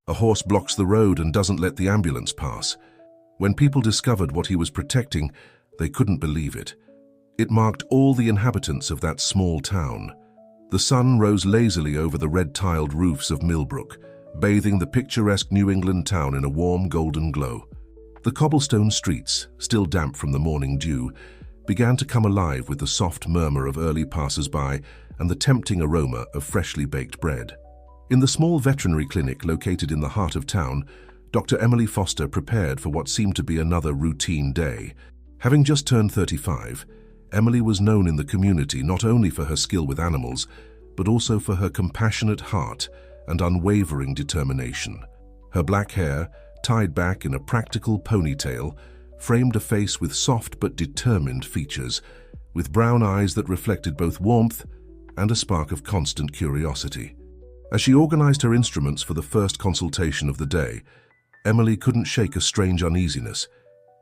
A horse blocks the road and doesn't let the ambulance pass. When people discovered what he was protecting, they couldn't believe it. It marked all the inhabitants of that small town. The sun rose lazily over the red-tiled roofs of Millbrook, bathing the picturesque New England town in a warm golden glow. The cobblestone streets, still damp from the morning dew, began to come alive with the soft murmur of early passers-by and the tempting aroma of freshly baked bread. In the small veterinary clinic located in the heart of town, Dr. Emily Foster prepared for what seemed to be another routine day. Having just turned 35, Emily was known in the community not only for her skill with animals, but also for her compassionate heart and unwavering determination. Her black hair, tied back in a practical ponytail, framed a face with soft but determined features, with brown eyes that reflected both warmth and a spark of constant curiosity. As she organized her instruments for the first consultation of the day, Emily couldn't shake a strange uneasiness.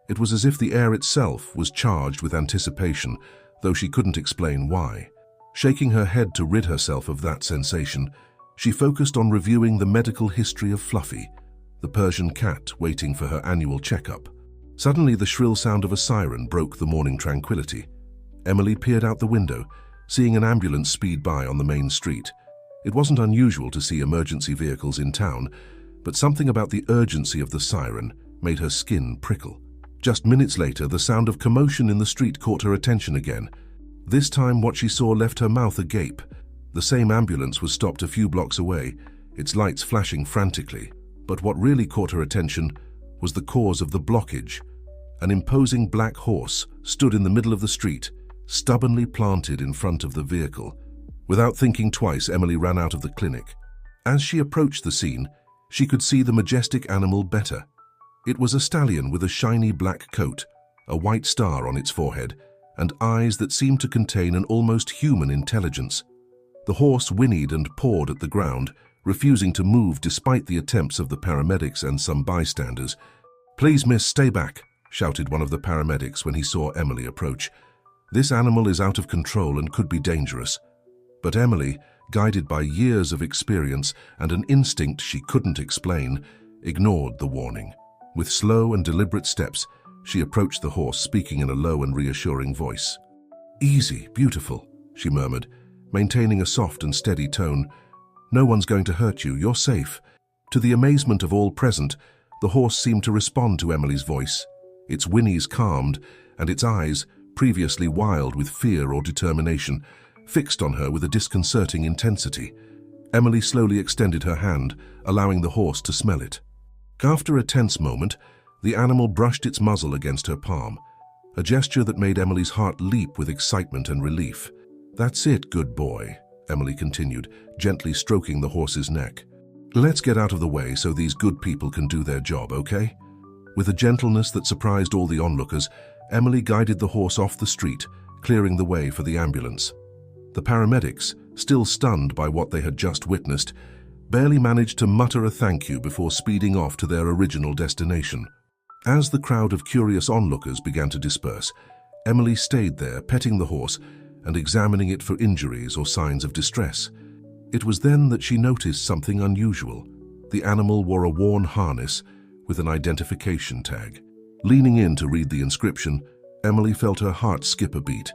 It was as if the air itself was charged with anticipation, though she couldn't explain why. Shaking her head to rid herself of that sensation, she focused on reviewing the medical history of Fluffy, the Persian cat waiting for her annual checkup. Suddenly, the shrill sound of a siren broke the morning tranquility. Emily peered out the window, seeing an ambulance speed by on the main street. It wasn't unusual to see emergency vehicles in town, but something about the urgency of the siren made her skin prickle. Just minutes later, the sound of commotion in the street caught her attention again. This time, what she saw left her mouth agape. The same ambulance was stopped a few blocks away, its lights flashing frantically. But what really caught her attention was the cause of the blockage. An imposing black horse stood in the middle of the street, stubbornly planted in front of the vehicle. Without thinking twice, Emily ran out of the clinic. As she approached the scene, she could see the majestic animal better. It was a stallion with a shiny black coat, a white star on its forehead, and eyes that seemed to contain an almost human intelligence. The horse whinnied and pawed at the ground, refusing to move despite the attempts of the paramedics and some bystanders. "Please, miss, stay back," shouted one of the paramedics when he saw Emily approach. "This animal is out of control and could be dangerous." But Emily, guided by years of experience and an instinct she couldn't explain, ignored the warning. With slow and deliberate steps, she approached the horse, speaking in a low and reassuring voice. "Easy, beautiful," she murmured, maintaining a soft and steady tone. "No one's going to hurt you, you're safe." To the amazement of all present, the horse seemed to respond to Emily's voice. Its whinnies calmed, and its eyes, previously wild with fear or determination, fixed on her with a disconcerting intensity. Emily slowly extended her hand, allowing the horse to smell it. After a tense moment, the animal brushed its muzzle against her palm, a gesture that made Emily's heart leap with excitement and relief. "That's it, good boy," Emily continued, gently stroking the horse's neck. "Let's get out of the way so these good people can do their job, okay?" With a gentleness that surprised all the onlookers, Emily guided the horse off the street, clearing the way for the ambulance. The paramedics, still stunned by what they had just witnessed, barely managed to mutter a thank you before speeding off to their original destination. As the crowd of curious onlookers began to disperse, Emily stayed there, petting the horse and examining it for injuries or signs of distress. It was then that she noticed something unusual. The animal wore a worn harness with an identification tag. Leaning in to read the inscription, Emily felt her heart skip a beat.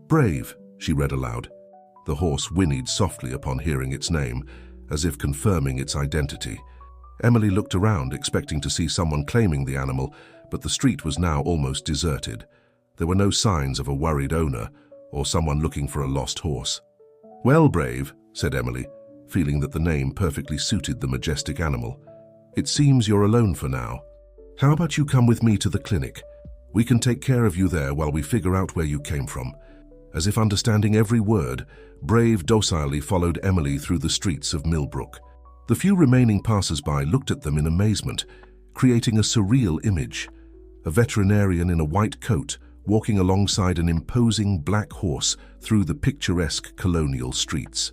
"Brave," she read aloud. The horse whinnied softly upon hearing its name, as if confirming its identity. Emily looked around, expecting to see someone claiming the animal, but the street was now almost deserted. There were no signs of a worried owner or someone looking for a lost horse. "Well, Brave," said Emily, feeling that the name perfectly suited the majestic animal. "It seems you're alone for now. How about you come with me to the clinic? We can take care of you there while we figure out where you came from." As if understanding every word, Brave docilely followed Emily through the streets of Millbrook. The few remaining passers-by looked at them in amazement, creating a surreal image. A veterinarian in a white coat walking alongside an imposing black horse through the picturesque colonial streets.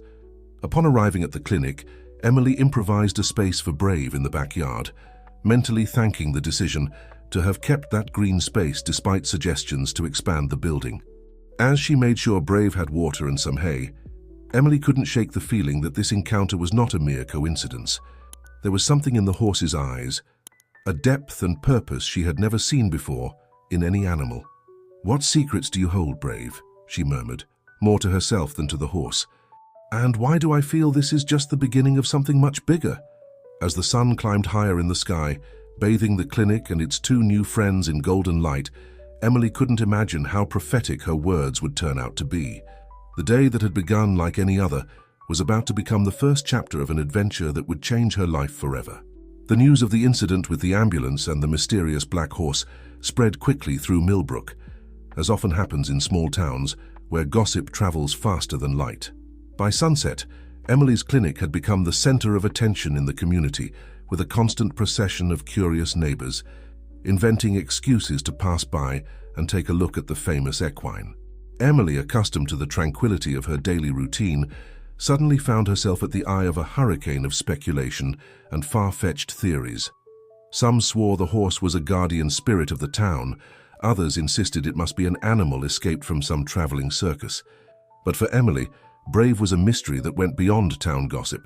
Upon arriving at the clinic, Emily improvised a space for Brave in the backyard, mentally thanking the decision to have kept that green space despite suggestions to expand the building. As she made sure Brave had water and some hay, Emily couldn't shake the feeling that this encounter was not a mere coincidence. There was something in the horse's eyes, a depth and purpose she had never seen before in any animal. "What secrets do you hold, Brave?" she murmured, more to herself than to the horse. "And why do I feel this is just the beginning of something much bigger?" As the sun climbed higher in the sky, bathing the clinic and its two new friends in golden light, Emily couldn't imagine how prophetic her words would turn out to be. The day that had begun like any other was about to become the first chapter of an adventure that would change her life forever. The news of the incident with the ambulance and the mysterious black horse spread quickly through Millbrook, as often happens in small towns where gossip travels faster than light. By sunset, Emily's clinic had become the center of attention in the community, with a constant procession of curious neighbors, inventing excuses to pass by and take a look at the famous equine. Emily, accustomed to the tranquility of her daily routine, suddenly found herself at the eye of a hurricane of speculation and far-fetched theories. Some swore the horse was a guardian spirit of the town, others insisted it must be an animal escaped from some traveling circus. But for Emily, Brave was a mystery that went beyond town gossip.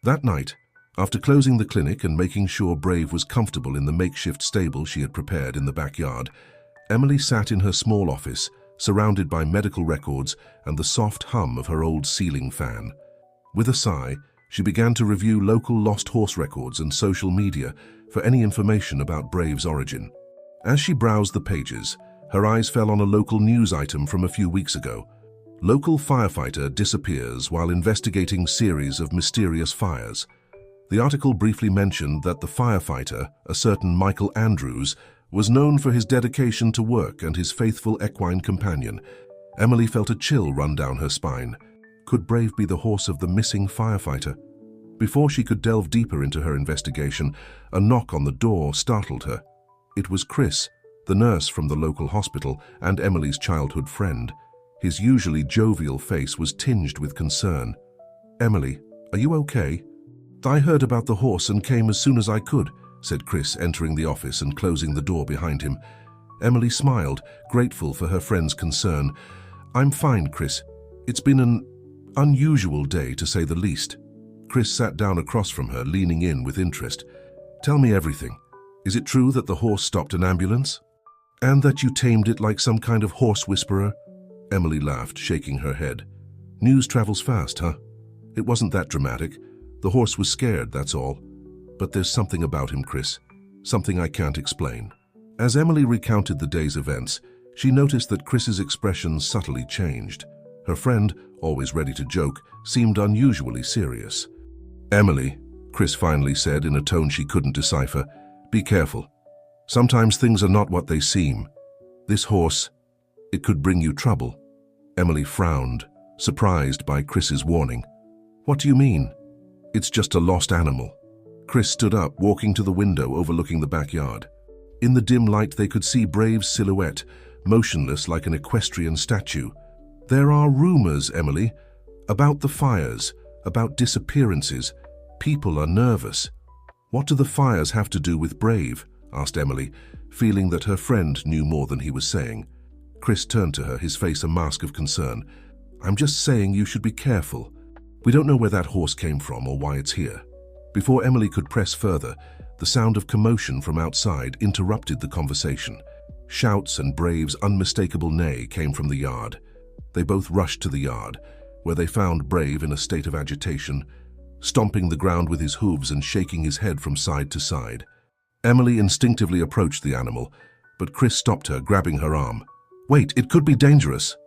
That night, after closing the clinic and making sure Brave was comfortable in the makeshift stable she had prepared in the backyard, Emily sat in her small office, surrounded by medical records and the soft hum of her old ceiling fan. With a sigh, she began to review local lost horse records and social media for any information about Brave's origin. As she browsed the pages, her eyes fell on a local news item from a few weeks ago. Local firefighter disappears while investigating series of mysterious fires. The article briefly mentioned that the firefighter, a certain Michael Andrews, was known for his dedication to work and his faithful equine companion. Emily felt a chill run down her spine. Could Brave be the horse of the missing firefighter? Before she could delve deeper into her investigation, a knock on the door startled her. It was Chris, the nurse from the local hospital and Emily's childhood friend. His usually jovial face was tinged with concern. "Emily, are you okay?" "I heard about the horse and came as soon as I could," said Chris, entering the office and closing the door behind him. Emily smiled, grateful for her friend's concern. "I'm fine, Chris. It's been an unusual day, to say the least." Chris sat down across from her, leaning in with interest. "Tell me everything. Is it true that the horse stopped an ambulance? And that you tamed it like some kind of horse whisperer?" Emily laughed, shaking her head. "News travels fast, huh? It wasn't that dramatic. The horse was scared, that's all. But there's something about him, Chris. Something I can't explain." As Emily recounted the day's events, she noticed that Chris's expression subtly changed. Her friend, always ready to joke, seemed unusually serious. "Emily," Chris finally said in a tone she couldn't decipher, "be careful. Sometimes things are not what they seem. This horse, it could bring you trouble." Emily frowned, surprised by Chris's warning. "What do you mean?" "It's just a lost animal." Chris stood up, walking to the window overlooking the backyard. In the dim light, they could see Brave's silhouette, motionless like an equestrian statue. "There are rumors, Emily, about the fires, about disappearances. People are nervous." "What do the fires have to do with Brave?" asked Emily, feeling that her friend knew more than he was saying. Chris turned to her, his face a mask of concern. "I'm just saying you should be careful. We don't know where that horse came from or why it's here." Before Emily could press further, the sound of commotion from outside interrupted the conversation. Shouts and Brave's unmistakable neigh came from the yard. They both rushed to the yard, where they found Brave in a state of agitation, stomping the ground with his hooves and shaking his head from side to side. Emily instinctively approached the animal, but Chris stopped her, grabbing her arm. "Wait, it could be dangerous."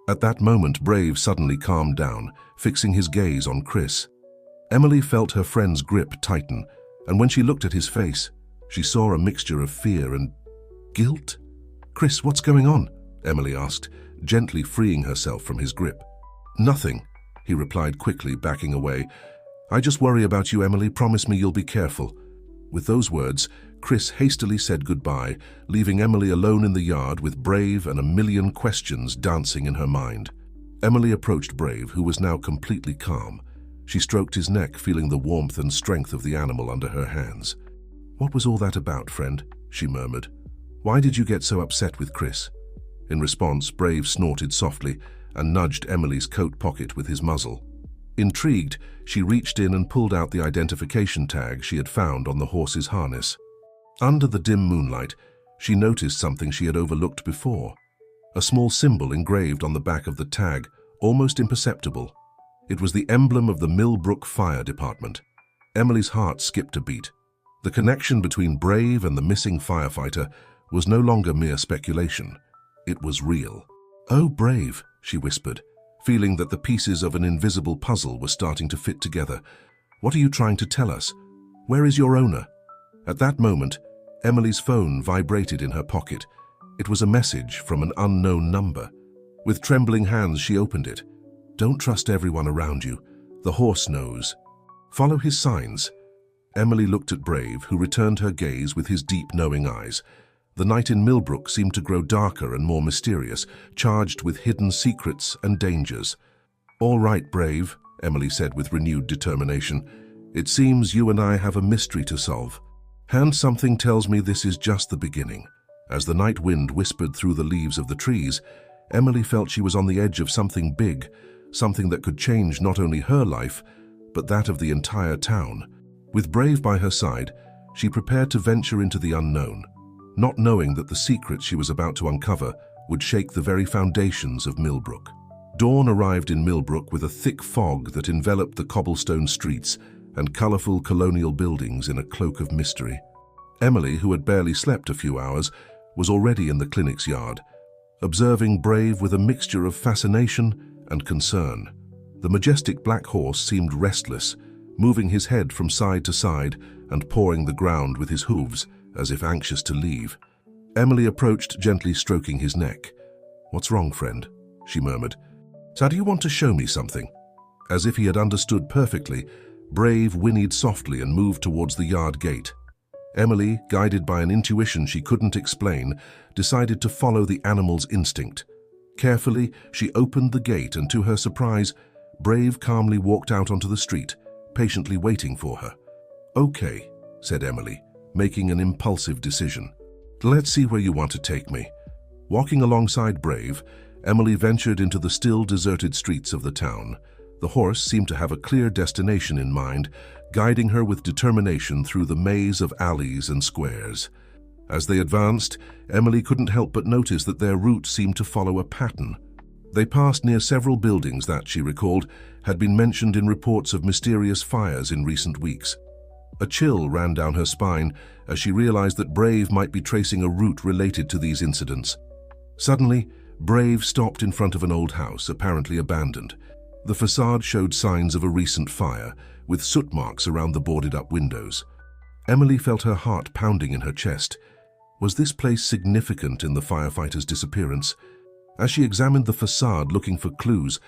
At that moment, Brave suddenly calmed down, fixing his gaze on Chris. Emily felt her friend's grip tighten, and when she looked at his face, she saw a mixture of fear and guilt. "Chris, what's going on?" Emily asked, gently freeing herself from his grip. "Nothing," he replied quickly, backing away. "I just worry about you, Emily. Promise me you'll be careful." With those words, Chris hastily said goodbye, leaving Emily alone in the yard with Brave and a million questions dancing in her mind. Emily approached Brave, who was now completely calm. She stroked his neck, feeling the warmth and strength of the animal under her hands. "What was all that about, friend?" she murmured. "Why did you get so upset with Chris?" In response, Brave snorted softly and nudged Emily's coat pocket with his muzzle. Intrigued, she reached in and pulled out the identification tag she had found on the horse's harness. Under the dim moonlight, she noticed something she had overlooked before. A small symbol engraved on the back of the tag, almost imperceptible. It was the emblem of the Millbrook Fire Department. Emily's heart skipped a beat. The connection between Brave and the missing firefighter was no longer mere speculation. It was real. "Oh, Brave," she whispered, feeling that the pieces of an invisible puzzle were starting to fit together. "What are you trying to tell us? Where is your owner?" At that moment, Emily's phone vibrated in her pocket. It was a message from an unknown number. With trembling hands, she opened it. "Don't trust everyone around you. The horse knows. Follow his signs." Emily looked at Brave, who returned her gaze with his deep, knowing eyes. The night in Millbrook seemed to grow darker and more mysterious, charged with hidden secrets and dangers. "All right, Brave," Emily said with renewed determination. "It seems you and I have a mystery to solve. And something tells me this is just the beginning." As the night wind whispered through the leaves of the trees, Emily felt she was on the edge of something big, something that could change not only her life, but that of the entire town. With Brave by her side, she prepared to venture into the unknown, not knowing that the secrets she was about to uncover would shake the very foundations of Millbrook. Dawn arrived in Millbrook with a thick fog that enveloped the cobblestone streets and colorful colonial buildings in a cloak of mystery. Emily, who had barely slept a few hours, was already in the clinic's yard, observing Brave with a mixture of fascination and concern. The majestic black horse seemed restless, moving his head from side to side and pawing the ground with his hooves, as if anxious to leave. Emily approached, gently stroking his neck. "What's wrong, friend?" she murmured. "So do you want to show me something?" As if he had understood perfectly, Brave whinnied softly and moved towards the yard gate. Emily, guided by an intuition she couldn't explain, decided to follow the animal's instinct. Carefully, she opened the gate and, to her surprise, Brave calmly walked out onto the street, patiently waiting for her. "Okay," said Emily, making an impulsive decision. "Let's see where you want to take me." Walking alongside Brave, Emily ventured into the still deserted streets of the town. The horse seemed to have a clear destination in mind, guiding her with determination through the maze of alleys and squares. As they advanced, Emily couldn't help but notice that their route seemed to follow a pattern. They passed near several buildings that, she recalled, had been mentioned in reports of mysterious fires in recent weeks. A chill ran down her spine as she realized that Brave might be tracing a route related to these incidents. Suddenly, Brave stopped in front of an old house, apparently abandoned. The facade showed signs of a recent fire, with soot marks around the boarded-up windows. Emily felt her heart pounding in her chest. Was this place significant in the firefighter's disappearance? As she examined the facade looking for clues,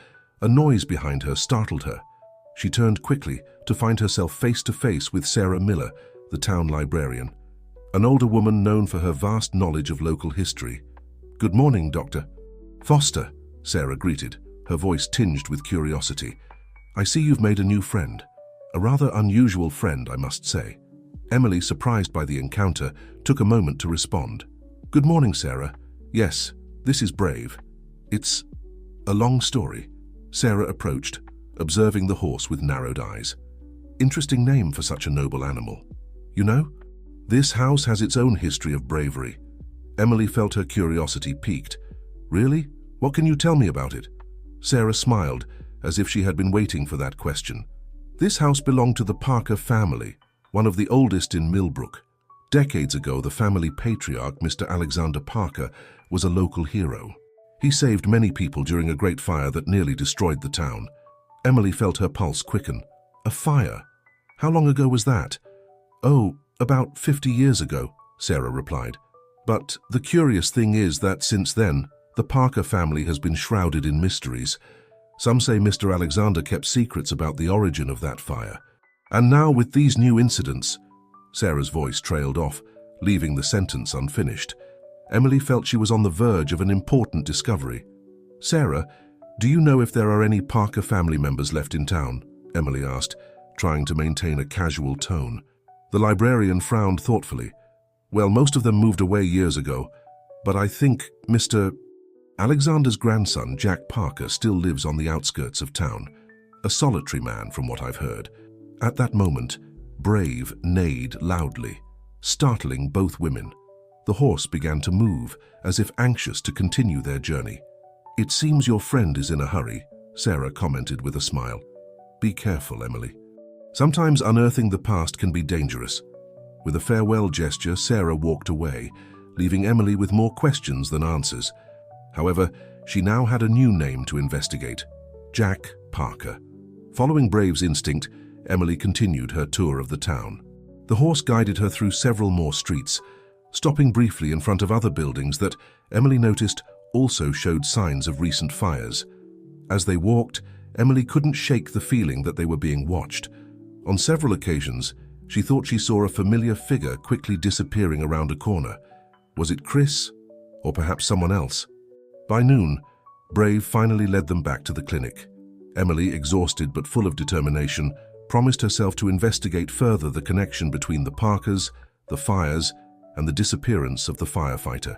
a noise behind her startled her. She turned quickly to find herself face to face with Sarah Miller, the town librarian, an older woman known for her vast knowledge of local history. "Good morning, Dr. Foster," Sarah greeted, her voice tinged with curiosity. "I see you've made a new friend. A rather unusual friend, I must say." Emily, surprised by the encounter, took a moment to respond. "Good morning, Sarah. Yes, this is Brave. It's a long story." Sarah approached, observing the horse with narrowed eyes. "Interesting name for such a noble animal. You know, this house has its own history of bravery." Emily felt her curiosity piqued. "Really? What can you tell me about it?" Sarah smiled, as if she had been waiting for that question. "This house belonged to the Parker family, one of the oldest in Millbrook. Decades ago, the family patriarch, Mr. Alexander Parker, was a local hero. He saved many people during a great fire that nearly destroyed the town." Emily felt her pulse quicken. "A fire? How long ago was that?" "Oh, about 50 years ago," Sarah replied. "But the curious thing is that since then, the Parker family has been shrouded in mysteries. Some say Mr. Alexander kept secrets about the origin of that fire. And now with these new incidents..." Sarah's voice trailed off, leaving the sentence unfinished. Emily felt she was on the verge of an important discovery. "Sarah, do you know if there are any Parker family members left in town?" Emily asked, trying to maintain a casual tone. The librarian frowned thoughtfully. "Well, most of them moved away years ago, but I think Mr. Alexander's grandson, Jack Parker, still lives on the outskirts of town. a solitary man from what I've heard. At that moment, Brave neighed loudly, startling both women. The horse began to move, as if anxious to continue their journey. "It seems your friend is in a hurry," Sarah commented with a smile. "Be careful, Emily. Sometimes unearthing the past can be dangerous." With a farewell gesture, Sarah walked away, leaving Emily with more questions than answers. However, she now had a new name to investigate: Jack Parker. Following Brave's instinct, Emily continued her tour of the town. The horse guided her through several more streets, stopping briefly in front of other buildings that Emily noticed also showed signs of recent fires. As they walked, Emily couldn't shake the feeling that they were being watched. On several occasions, she thought she saw a familiar figure quickly disappearing around a corner. Was it Chris? Or perhaps someone else? By noon, Brave finally led them back to the clinic. Emily, exhausted but full of determination, promised herself to investigate further the connection between the Parkers, the fires, and the disappearance of the firefighter.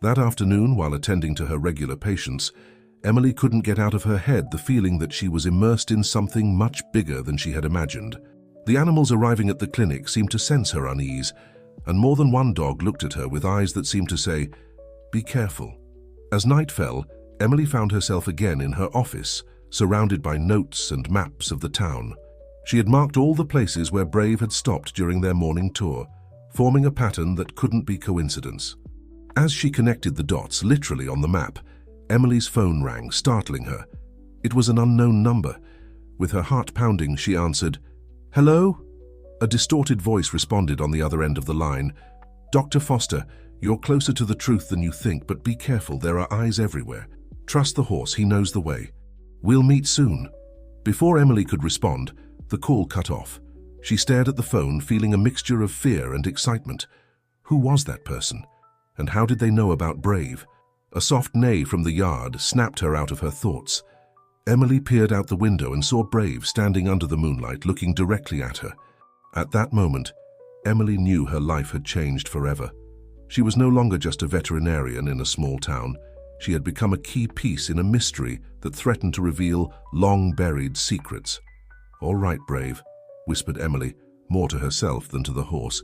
That afternoon, while attending to her regular patients, Emily couldn't get out of her head the feeling that she was immersed in something much bigger than she had imagined. The animals arriving at the clinic seemed to sense her unease, and more than one dog looked at her with eyes that seemed to say, "Be careful." As night fell, Emily found herself again in her office, surrounded by notes and maps of the town. She had marked all the places where Brave had stopped during their morning tour, forming a pattern that couldn't be coincidence. As she connected the dots literally on the map, Emily's phone rang, startling her. It was an unknown number. With her heart pounding, she answered, "Hello?" A distorted voice responded on the other end of the line. "Dr. Foster, you're closer to the truth than you think, but be careful, there are eyes everywhere. Trust the horse, he knows the way. We'll meet soon." Before Emily could respond, the call cut off. She stared at the phone, feeling a mixture of fear and excitement. Who was that person? And how did they know about Brave? A soft neigh from the yard snapped her out of her thoughts. Emily peered out the window and saw Brave standing under the moonlight, looking directly at her. At that moment, Emily knew her life had changed forever. She was no longer just a veterinarian in a small town. She had become a key piece in a mystery that threatened to reveal long-buried secrets. "All right, Brave," whispered Emily, more to herself than to the horse.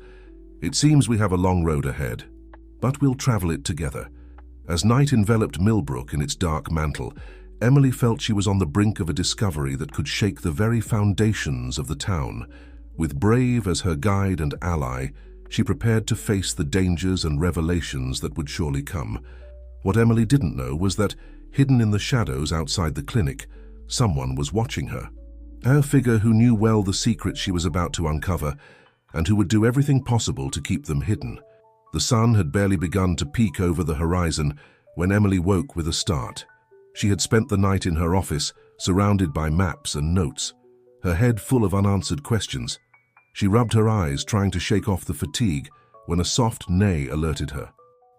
"It seems we have a long road ahead, but we'll travel it together." As night enveloped Millbrook in its dark mantle, Emily felt she was on the brink of a discovery that could shake the very foundations of the town. With Brave as her guide and ally, she prepared to face the dangers and revelations that would surely come. What Emily didn't know was that, hidden in the shadows outside the clinic, someone was watching her. A figure who knew well the secrets she was about to uncover, and who would do everything possible to keep them hidden. The sun had barely begun to peek over the horizon when Emily woke with a start. She had spent the night in her office, surrounded by maps and notes, her head full of unanswered questions. She rubbed her eyes, trying to shake off the fatigue, when a soft neigh alerted her.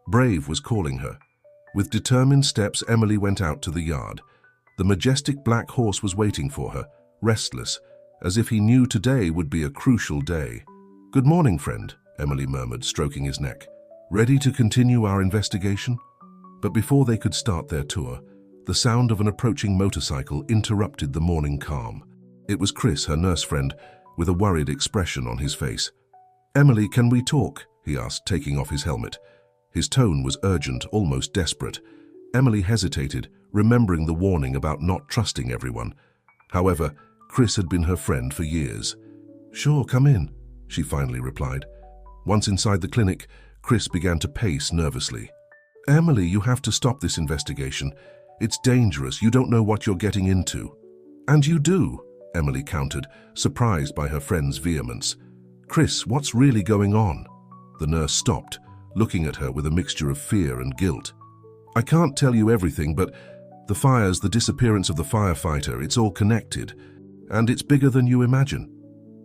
Brave was calling her. With determined steps, Emily went out to the yard. The majestic black horse was waiting for her, restless, as if he knew today would be a crucial day. "Good morning, friend," Emily murmured, stroking his neck. "Ready to continue our investigation?" But before they could start their tour, the sound of an approaching motorcycle interrupted the morning calm. It was Chris, her nurse friend, with a worried expression on his face. "Emily, can we talk?" he asked, taking off his helmet. His tone was urgent, almost desperate. Emily hesitated, remembering the warning about not trusting everyone. However, Chris had been her friend for years. "Sure, come in," she finally replied. Once inside the clinic, Chris began to pace nervously. "Emily, you have to stop this investigation. It's dangerous. You don't know what you're getting into." "And you do," Emily countered, surprised by her friend's vehemence. "Chris, what's really going on?" The nurse stopped, looking at her with a mixture of fear and guilt. "I can't tell you everything, but the fires, the disappearance of the firefighter, it's all connected, and it's bigger than you imagine."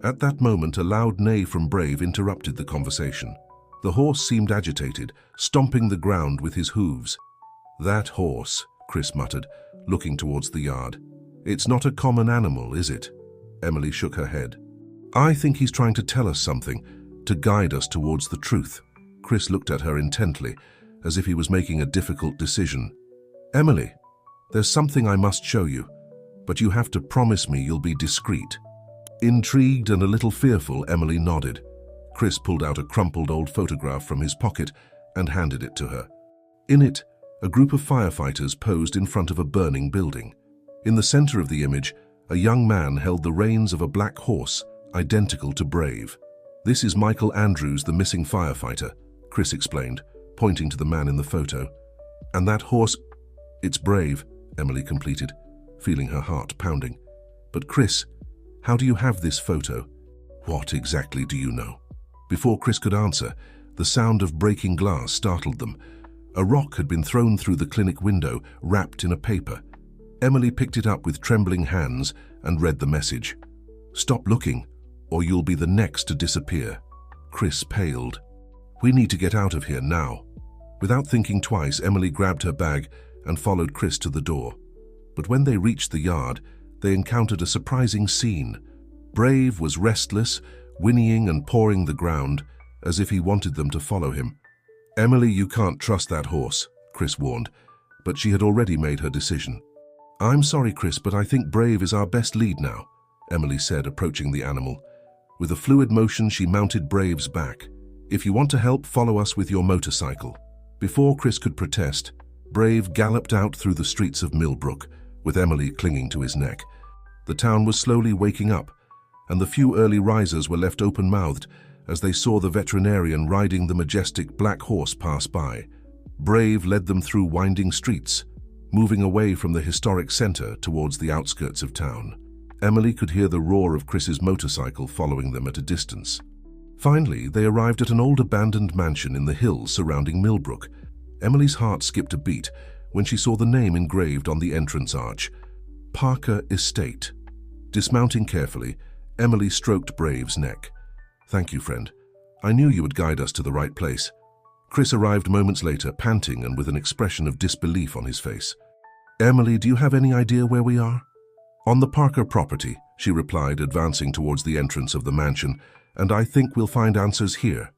At that moment, a loud neigh from Brave interrupted the conversation. The horse seemed agitated, stomping the ground with his hooves. "That horse," Chris muttered, looking towards the yard. "It's not a common animal, is it?" Emily shook her head. "I think he's trying to tell us something, to guide us towards the truth." Chris looked at her intently, as if he was making a difficult decision. "Emily, there's something I must show you." but you have to promise me you'll be discreet." Intrigued and a little fearful, Emily nodded. Chris pulled out a crumpled old photograph from his pocket and handed it to her. In it, a group of firefighters posed in front of a burning building. In the center of the image, a young man held the reins of a black horse, identical to Brave. "This is Michael Andrews, the missing firefighter," Chris explained, pointing to the man in the photo. "And that horse—" "It's Brave," Emily completed, feeling her heart pounding. "But Chris, how do you have this photo? What exactly do you know?" Before Chris could answer, the sound of breaking glass startled them. A rock had been thrown through the clinic window, wrapped in a paper. Emily picked it up with trembling hands and read the message. "Stop looking, or you'll be the next to disappear." Chris paled. "We need to get out of here now." Without thinking twice, Emily grabbed her bag and followed Chris to the door. But when they reached the yard, they encountered a surprising scene. Brave was restless, whinnying and pawing the ground, as if he wanted them to follow him. "Emily, you can't trust that horse," Chris warned, but she had already made her decision. "I'm sorry, Chris, but I think Brave is our best lead now," Emily said, approaching the animal. With a fluid motion, she mounted Brave's back. "If you want to help, follow us with your motorcycle." Before Chris could protest, Brave galloped out through the streets of Millbrook, with Emily clinging to his neck. The town was slowly waking up, and the few early risers were left open-mouthed as they saw the veterinarian riding the majestic black horse pass by. Brave led them through winding streets, moving away from the historic center towards the outskirts of town. Emily could hear the roar of Chris's motorcycle following them at a distance. Finally, they arrived at an old abandoned mansion in the hills surrounding Millbrook. Emily's heart skipped a beat when she saw the name engraved on the entrance arch: Parker Estate. Dismounting carefully, Emily stroked Brave's neck. "Thank you, friend. I knew you would guide us to the right place." Chris arrived moments later, panting and with an expression of disbelief on his face. "Emily, do you have any idea where we are?" "On the Parker property," she replied, advancing towards the entrance of the mansion, "and I think we'll find answers here."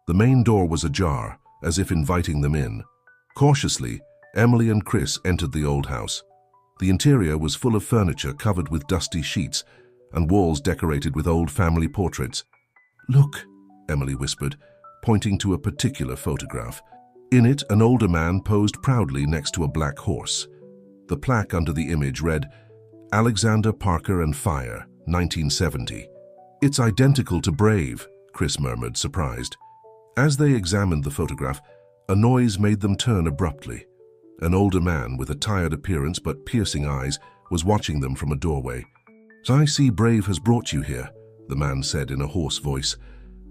The main door was ajar, as if inviting them in. Cautiously, Emily and Chris entered the old house. The interior was full of furniture covered with dusty sheets and walls decorated with old family portraits. "Look," Emily whispered, pointing to a particular photograph. In it, an older man posed proudly next to a black horse. The plaque under the image read, "Alexander Parker and Fire, 1970. "It's identical to Brave," Chris murmured, surprised. As they examined the photograph, a noise made them turn abruptly. An older man with a tired appearance but piercing eyes was watching them from a doorway. "I see Brave has brought you here," the man said in a hoarse voice.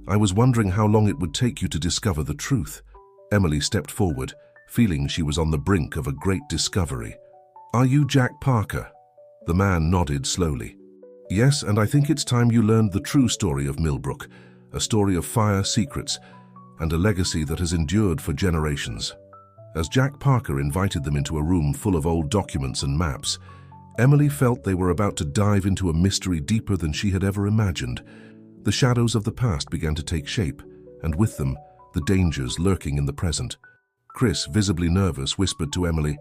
"I was wondering how long it would take you to discover the truth." Emily stepped forward, feeling she was on the brink of a great discovery. "Are you Jack Parker?" The man nodded slowly. "Yes, and I think it's time you learned the true story of Millbrook, a story of fire, secrets, and a legacy that has endured for generations." As Jack Parker invited them into a room full of old documents and maps, Emily felt they were about to dive into a mystery deeper than she had ever imagined. The shadows of the past began to take shape, and with them, the dangers lurking in the present. Chris, visibly nervous, whispered to Emily,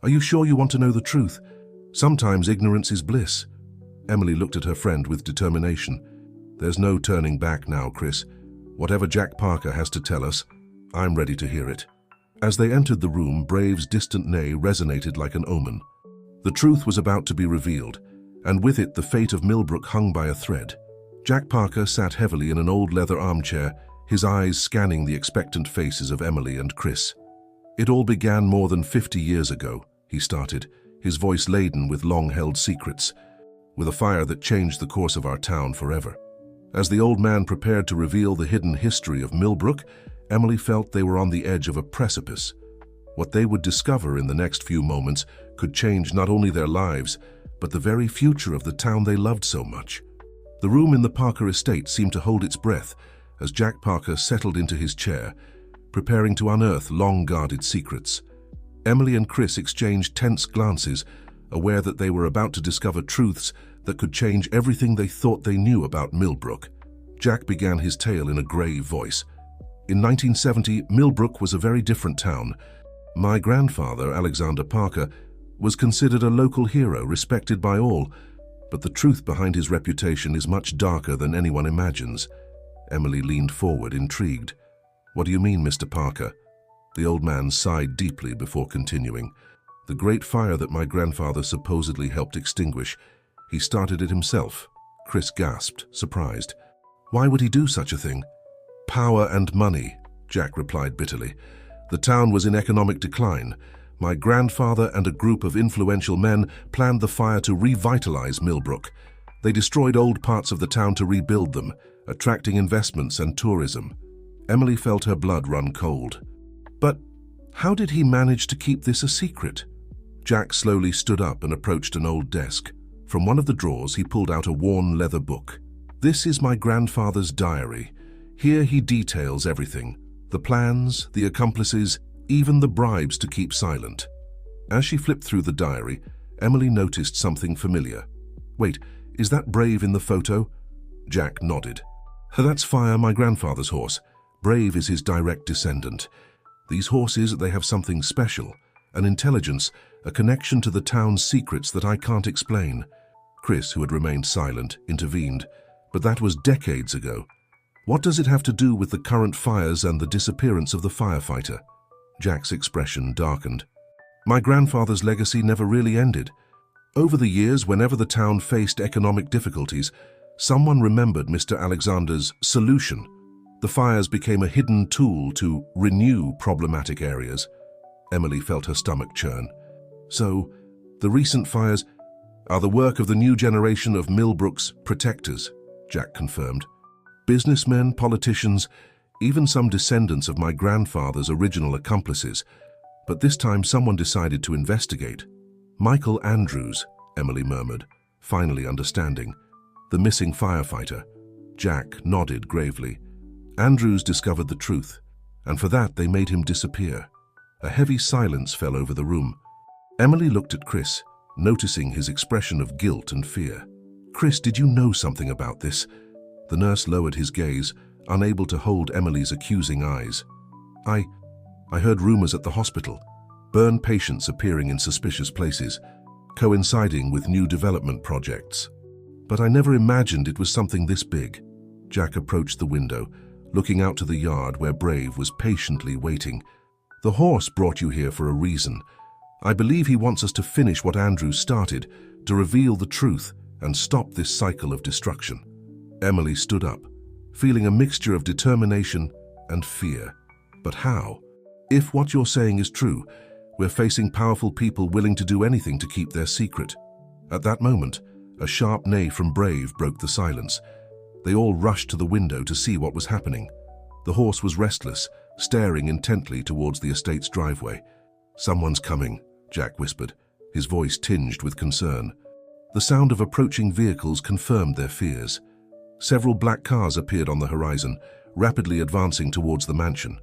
"Are you sure you want to know the truth? Sometimes ignorance is bliss." Emily looked at her friend with determination. "There's no turning back now, Chris. Whatever Jack Parker has to tell us, I'm ready to hear it." As they entered the room, Brave's distant neigh resonated like an omen. The truth was about to be revealed, and with it the fate of Millbrook hung by a thread. Jack Parker sat heavily in an old leather armchair, his eyes scanning the expectant faces of Emily and Chris. "It all began more than 50 years ago," he started, his voice laden with long-held secrets, "with a fire that changed the course of our town forever." As the old man prepared to reveal the hidden history of Millbrook, Emily felt they were on the edge of a precipice. What they would discover in the next few moments could change not only their lives, but the very future of the town they loved so much. The room in the Parker estate seemed to hold its breath as Jack Parker settled into his chair, preparing to unearth long-guarded secrets. Emily and Chris exchanged tense glances, aware that they were about to discover truths that could change everything they thought they knew about Millbrook. Jack began his tale in a grave voice. "In 1970, Millbrook was a very different town. My grandfather, Alexander Parker, was considered a local hero respected by all, but the truth behind his reputation is much darker than anyone imagines. Emily leaned forward, intrigued. What do you mean, Mr. Parker? The old man sighed deeply before continuing. The great fire that my grandfather supposedly helped extinguish, he started it himself. Chris gasped, surprised. Why would he do such a thing? Power and money, Jack replied bitterly. The town was in economic decline. My grandfather and a group of influential men planned the fire to revitalize Millbrook. They destroyed old parts of the town to rebuild them, attracting investments and tourism. Emily felt her blood run cold. But how did he manage to keep this a secret? Jack slowly stood up and approached an old desk. From one of the drawers, he pulled out a worn leather book. This is my grandfather's diary. Here he details everything. The plans, the accomplices, even the bribes to keep silent. As she flipped through the diary, Emily noticed something familiar. Wait, is that Brave in the photo? Jack nodded. That's Fire, my grandfather's horse. Brave is his direct descendant. These horses, they have something special, an intelligence, a connection to the town's secrets that I can't explain. Chris, who had remained silent, intervened. But that was decades ago. What does it have to do with the current fires and the disappearance of the firefighter? Jack's expression darkened. My grandfather's legacy never really ended. Over the years, whenever the town faced economic difficulties, someone remembered Mr. Alexander's solution. The fires became a hidden tool to renew problematic areas. Emily felt her stomach churn. So, the recent fires are the work of the new generation of Millbrook's protectors, Jack confirmed. Businessmen, politicians, even some descendants of my grandfather's original accomplices. But this time someone decided to investigate. Michael Andrews, Emily murmured, finally understanding. The missing firefighter. Jack nodded gravely. Andrews discovered the truth, and for that they made him disappear. A heavy silence fell over the room. Emily looked at Chris, noticing his expression of guilt and fear. Chris, did you know something about this? The nurse lowered his gaze, unable to hold Emily's accusing eyes. I heard rumors at the hospital. Burn patients appearing in suspicious places, coinciding with new development projects. But I never imagined it was something this big. Jack approached the window, looking out to the yard where Brave was patiently waiting. The horse brought you here for a reason. I believe he wants us to finish what Andrews started, to reveal the truth and stop this cycle of destruction. Emily stood up, feeling a mixture of determination and fear. But how? If what you're saying is true, we're facing powerful people willing to do anything to keep their secret. At that moment, a sharp neigh from Brave broke the silence. They all rushed to the window to see what was happening. The horse was restless, staring intently towards the estate's driveway. Someone's coming, Jack whispered, his voice tinged with concern. The sound of approaching vehicles confirmed their fears. Several black cars appeared on the horizon, rapidly advancing towards the mansion.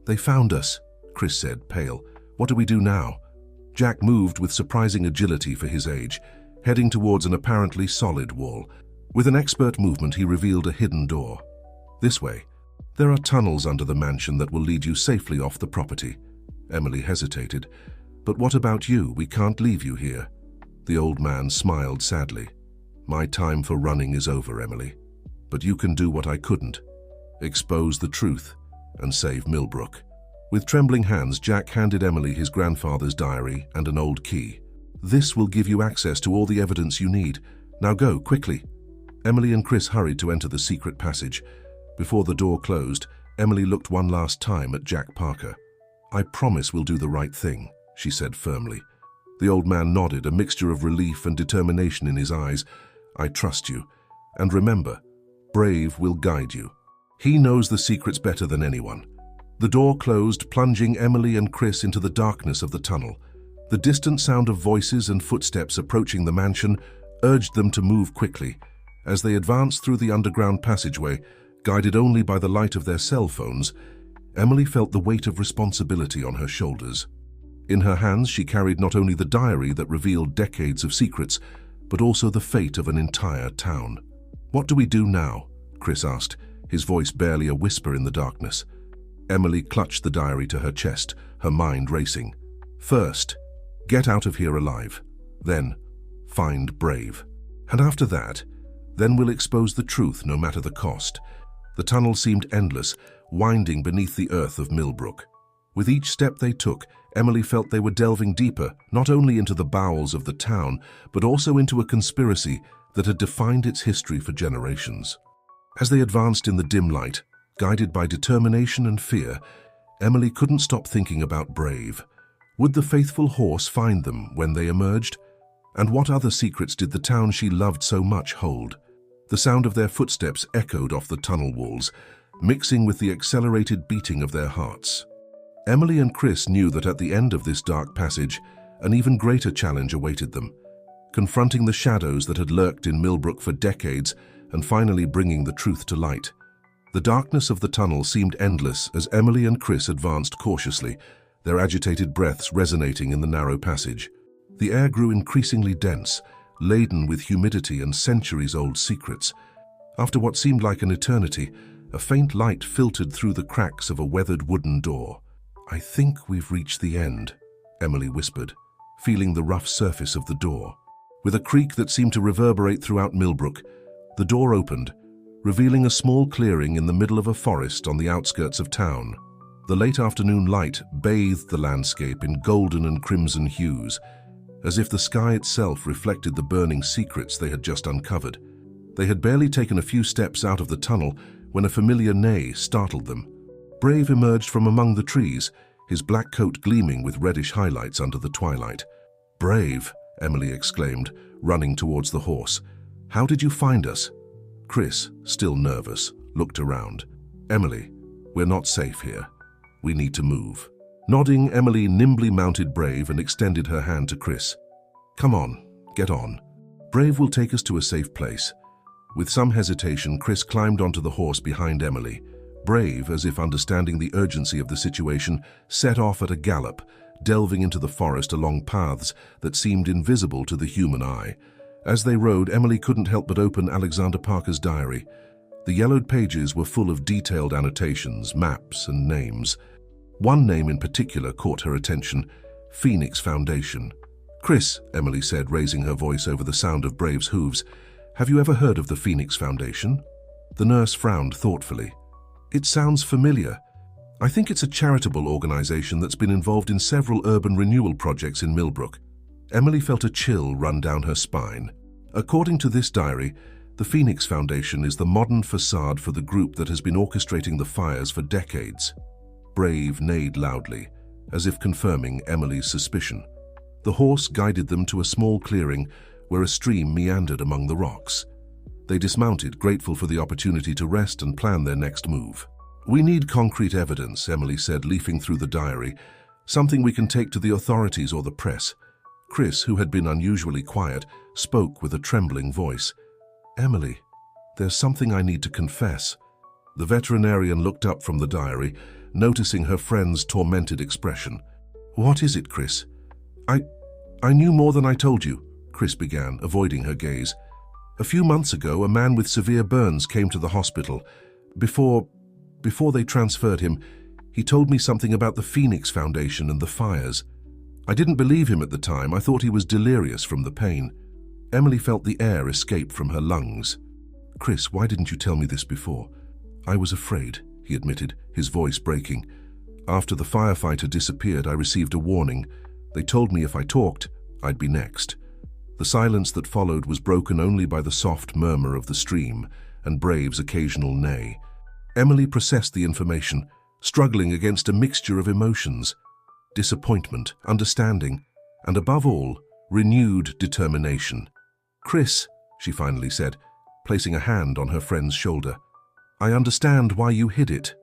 They found us, Chris said, pale. What do we do now? Jack moved with surprising agility for his age, heading towards an apparently solid wall. With an expert movement, he revealed a hidden door. This way. There are tunnels under the mansion that will lead you safely off the property. Emily hesitated. But what about you? We can't leave you here. The old man smiled sadly. My time for running is over, Emily. But you can do what I couldn't. Expose the truth and save Millbrook. With trembling hands, Jack handed Emily his grandfather's diary and an old key. This will give you access to all the evidence you need. Now go, quickly. Emily and Chris hurried to enter the secret passage. Before the door closed, Emily looked one last time at Jack Parker. I promise we'll do the right thing, she said firmly. The old man nodded, a mixture of relief and determination in his eyes. I trust you. And remember, Brave will guide you. He knows the secrets better than anyone. The door closed, plunging Emily and Chris into the darkness of the tunnel. The distant sound of voices and footsteps approaching the mansion urged them to move quickly. As they advanced through the underground passageway, guided only by the light of their cell phones, Emily felt the weight of responsibility on her shoulders. In her hands, she carried not only the diary that revealed decades of secrets, but also the fate of an entire town. What do we do now? Chris asked, his voice barely a whisper in the darkness. Emily clutched the diary to her chest, her mind racing. First, Get out of here alive. Then, find Brave. And after that, then we'll expose the truth no matter the cost. The tunnel seemed endless, winding beneath the earth of Millbrook. With each step they took, Emily felt they were delving deeper, not only into the bowels of the town, but also into a conspiracy that had defined its history for generations. As they advanced in the dim light, guided by determination and fear, Emily couldn't stop thinking about Brave. Would the faithful horse find them when they emerged? And what other secrets did the town she loved so much hold? The sound of their footsteps echoed off the tunnel walls, mixing with the accelerated beating of their hearts. Emily and Chris knew that at the end of this dark passage, an even greater challenge awaited them, confronting the shadows that had lurked in Millbrook for decades and finally bringing the truth to light. The darkness of the tunnel seemed endless as Emily and Chris advanced cautiously, their agitated breaths resonating in the narrow passage. The air grew increasingly dense, laden with humidity and centuries-old secrets. After what seemed like an eternity, a faint light filtered through the cracks of a weathered wooden door. "I think we've reached the end," Emily whispered, feeling the rough surface of the door. With a creak that seemed to reverberate throughout Millbrook, the door opened, revealing a small clearing in the middle of a forest on the outskirts of town. The late afternoon light bathed the landscape in golden and crimson hues, as if the sky itself reflected the burning secrets they had just uncovered. They had barely taken a few steps out of the tunnel when a familiar neigh startled them. Brave emerged from among the trees, his black coat gleaming with reddish highlights under the twilight. "Brave," Emily exclaimed, running towards the horse. "How did you find us?" Chris, still nervous, looked around. "Emily, we're not safe here. We need to move." Nodding, Emily nimbly mounted Brave and extended her hand to Chris. "Come on, get on. Brave will take us to a safe place." With some hesitation, Chris climbed onto the horse behind Emily. Brave, as if understanding the urgency of the situation, set off at a gallop, delving into the forest along paths that seemed invisible to the human eye. As they rode, Emily couldn't help but open Alexander Parker's diary. The yellowed pages were full of detailed annotations, maps, and names. One name in particular caught her attention: Phoenix Foundation. "Chris," Emily said, raising her voice over the sound of Brave's hooves, "have you ever heard of the Phoenix Foundation?" The nurse frowned thoughtfully. "It sounds familiar. I think it's a charitable organization that's been involved in several urban renewal projects in Millbrook." Emily felt a chill run down her spine. According to this diary, the Phoenix Foundation is the modern facade for the group that has been orchestrating the fires for decades. Brave neighed loudly, as if confirming Emily's suspicion. The horse guided them to a small clearing where a stream meandered among the rocks. They dismounted, grateful for the opportunity to rest and plan their next move. "We need concrete evidence," Emily said, leafing through the diary. "Something we can take to the authorities or the press." Chris, who had been unusually quiet, spoke with a trembling voice. "Emily, there's something I need to confess." The veterinarian looked up from the diary, noticing her friend's tormented expression. "What is it, Chris?" I knew more than I told you," Chris began, avoiding her gaze. "A few months ago, a man with severe burns came to the hospital. Before they transferred him, he told me something about the Phoenix Foundation and the fires. I didn't believe him at the time. I thought he was delirious from the pain." Emily felt the air escape from her lungs. "Chris, why didn't you tell me this before?" "I was afraid," he admitted, his voice breaking. "After the firefighter disappeared, I received a warning. They told me if I talked, I'd be next." The silence that followed was broken only by the soft murmur of the stream and Brave's occasional neigh. Emily processed the information, struggling against a mixture of emotions: disappointment, understanding, and above all, renewed determination. "Chris," she finally said, placing a hand on her friend's shoulder, "I understand why you hid it.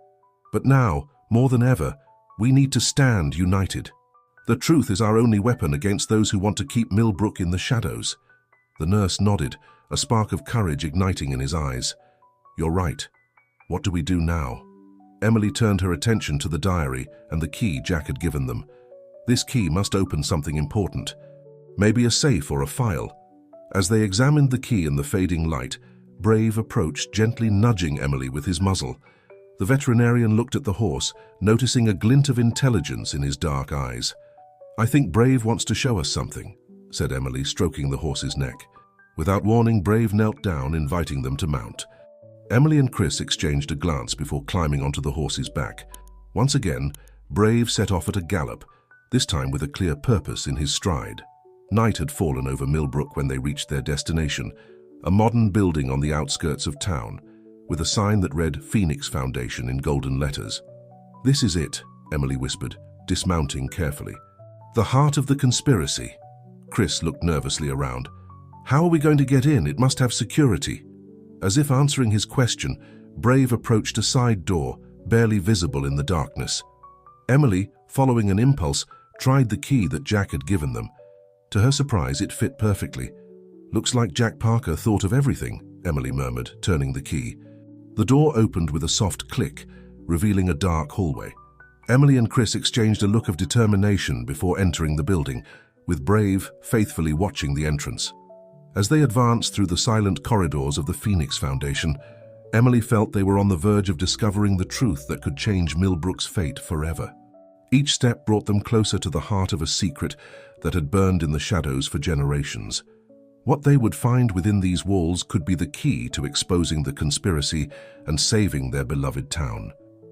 But now, more than ever, we need to stand united. The truth is our only weapon against those who want to keep Millbrook in the shadows." The nurse nodded, a spark of courage igniting in his eyes. "You're right. What do we do now?" Emily turned her attention to the diary and the key Jack had given them. This key must open something important. Maybe a safe or a file. As they examined the key in the fading light, Brave approached, gently nudging Emily with his muzzle. The veterinarian looked at the horse, noticing a glint of intelligence in his dark eyes. "I think Brave wants to show us something," said Emily, stroking the horse's neck. Without warning, Brave knelt down, inviting them to mount. Emily and Chris exchanged a glance before climbing onto the horse's back. Once again, Brave set off at a gallop, this time with a clear purpose in his stride. Night had fallen over Millbrook when they reached their destination, a modern building on the outskirts of town, with a sign that read Phoenix Foundation in golden letters. "This is it," Emily whispered, dismounting carefully. "The heart of the conspiracy." Chris looked nervously around. "How are we going to get in? It must have security." As if answering his question, Brave approached a side door, barely visible in the darkness. Emily, following an impulse, tried the key that Jack had given them. To her surprise, it fit perfectly. "Looks like Jack Parker thought of everything," Emily murmured, turning the key. The door opened with a soft click, revealing a dark hallway. Emily and Chris exchanged a look of determination before entering the building, with Brave faithfully watching the entrance. As they advanced through the silent corridors of the Phoenix Foundation, Emily felt they were on the verge of discovering the truth that could change Millbrook's fate forever. Each step brought them closer to the heart of a secret that had burned in the shadows for generations. What they would find within these walls could be the key to exposing the conspiracy and saving their beloved town.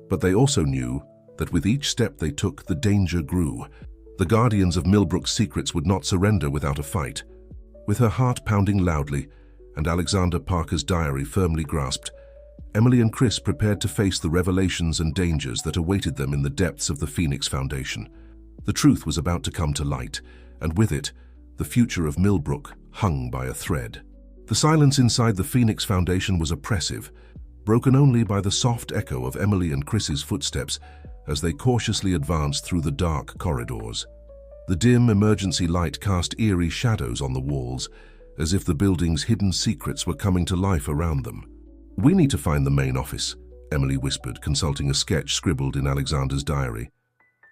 But they also knew that with each step they took, the danger grew. The guardians of Millbrook's secrets would not surrender without a fight. With her heart pounding loudly and Alexander Parker's diary firmly grasped, Emily and Chris prepared to face the revelations and dangers that awaited them in the depths of the Phoenix Foundation. The truth was about to come to light, and with it, the future of Millbrook hung by a thread. The silence inside the Phoenix Foundation was oppressive, broken only by the soft echo of Emily and Chris's footsteps as they cautiously advanced through the dark corridors. The dim emergency light cast eerie shadows on the walls, as if the building's hidden secrets were coming to life around them. "We need to find the main office," Emily whispered, consulting a sketch scribbled in Alexander's diary.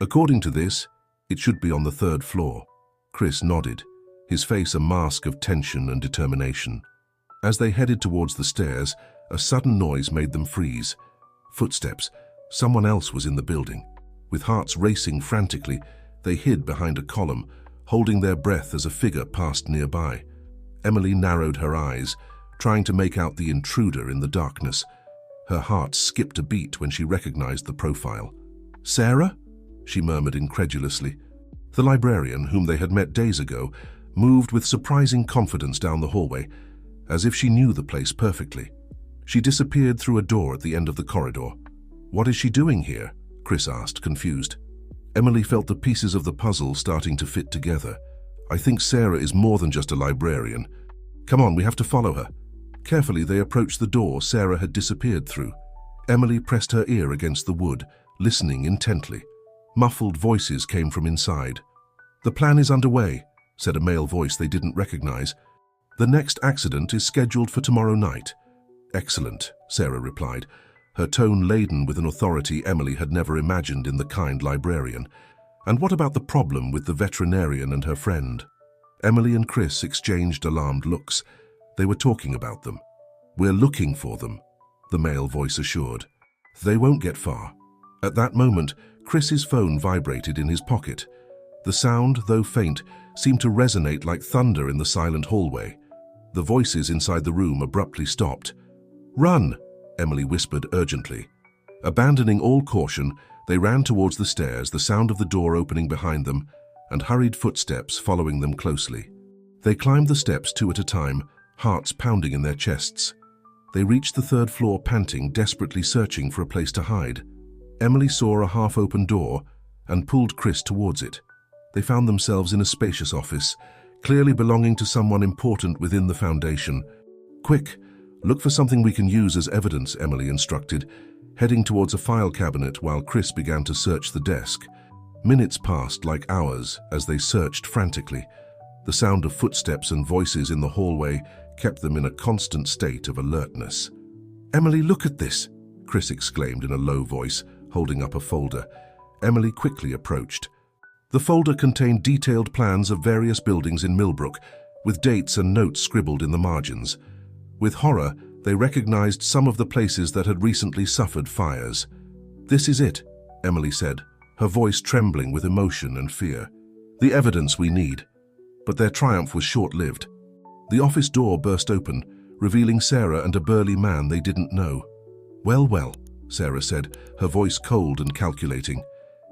"According to this, it should be on the 3rd floor." Chris nodded, his face a mask of tension and determination. As they headed towards the stairs, a sudden noise made them freeze. Footsteps. Someone else was in the building. With hearts racing frantically, they hid behind a column, holding their breath as a figure passed nearby. Emily narrowed her eyes, trying to make out the intruder in the darkness. Her heart skipped a beat when she recognized the profile. "Sarah?" she murmured incredulously. The librarian, whom they had met days ago, moved with surprising confidence down the hallway, as if she knew the place perfectly. She disappeared through a door at the end of the corridor. "What is she doing here?" Chris asked, confused. Emily felt the pieces of the puzzle starting to fit together. "I think Sarah is more than just a librarian. Come on, we have to follow her." Carefully, they approached the door Sarah had disappeared through. Emily pressed her ear against the wood, listening intently. Muffled voices came from inside. "The plan is underway," said a male voice they didn't recognize. "The next accident is scheduled for tomorrow night." "Excellent," Sarah replied, her tone laden with an authority Emily had never imagined in the kind librarian. "And what about the problem with the veterinarian and her friend?" Emily and Chris exchanged alarmed looks. They were talking about them. "We're looking for them," the male voice assured. "They won't get far." At that moment, Chris's phone vibrated in his pocket. The sound, though faint, seemed to resonate like thunder in the silent hallway. The voices inside the room abruptly stopped. "Run!" Emily whispered urgently. Abandoning all caution, they ran towards the stairs, the sound of the door opening behind them, and hurried footsteps following them closely. They climbed the steps 2 at a time, hearts pounding in their chests. They reached the 3rd floor panting, desperately searching for a place to hide. Emily saw a half-open door and pulled Chris towards it. They found themselves in a spacious office, clearly belonging to someone important within the Foundation. "Quick, look for something we can use as evidence," Emily instructed, heading towards a file cabinet while Chris began to search the desk. Minutes passed like hours as they searched frantically. The sound of footsteps and voices in the hallway kept them in a constant state of alertness. "Emily, look at this!" Chris exclaimed in a low voice, holding up a folder. Emily quickly approached. The folder contained detailed plans of various buildings in Millbrook, with dates and notes scribbled in the margins. With horror, they recognized some of the places that had recently suffered fires. "This is it," Emily said, her voice trembling with emotion and fear. The evidence we need. But their triumph was short-lived. The office door burst open, revealing Sarah and a burly man they didn't know. "Well, well," Sarah said, her voice cold and calculating.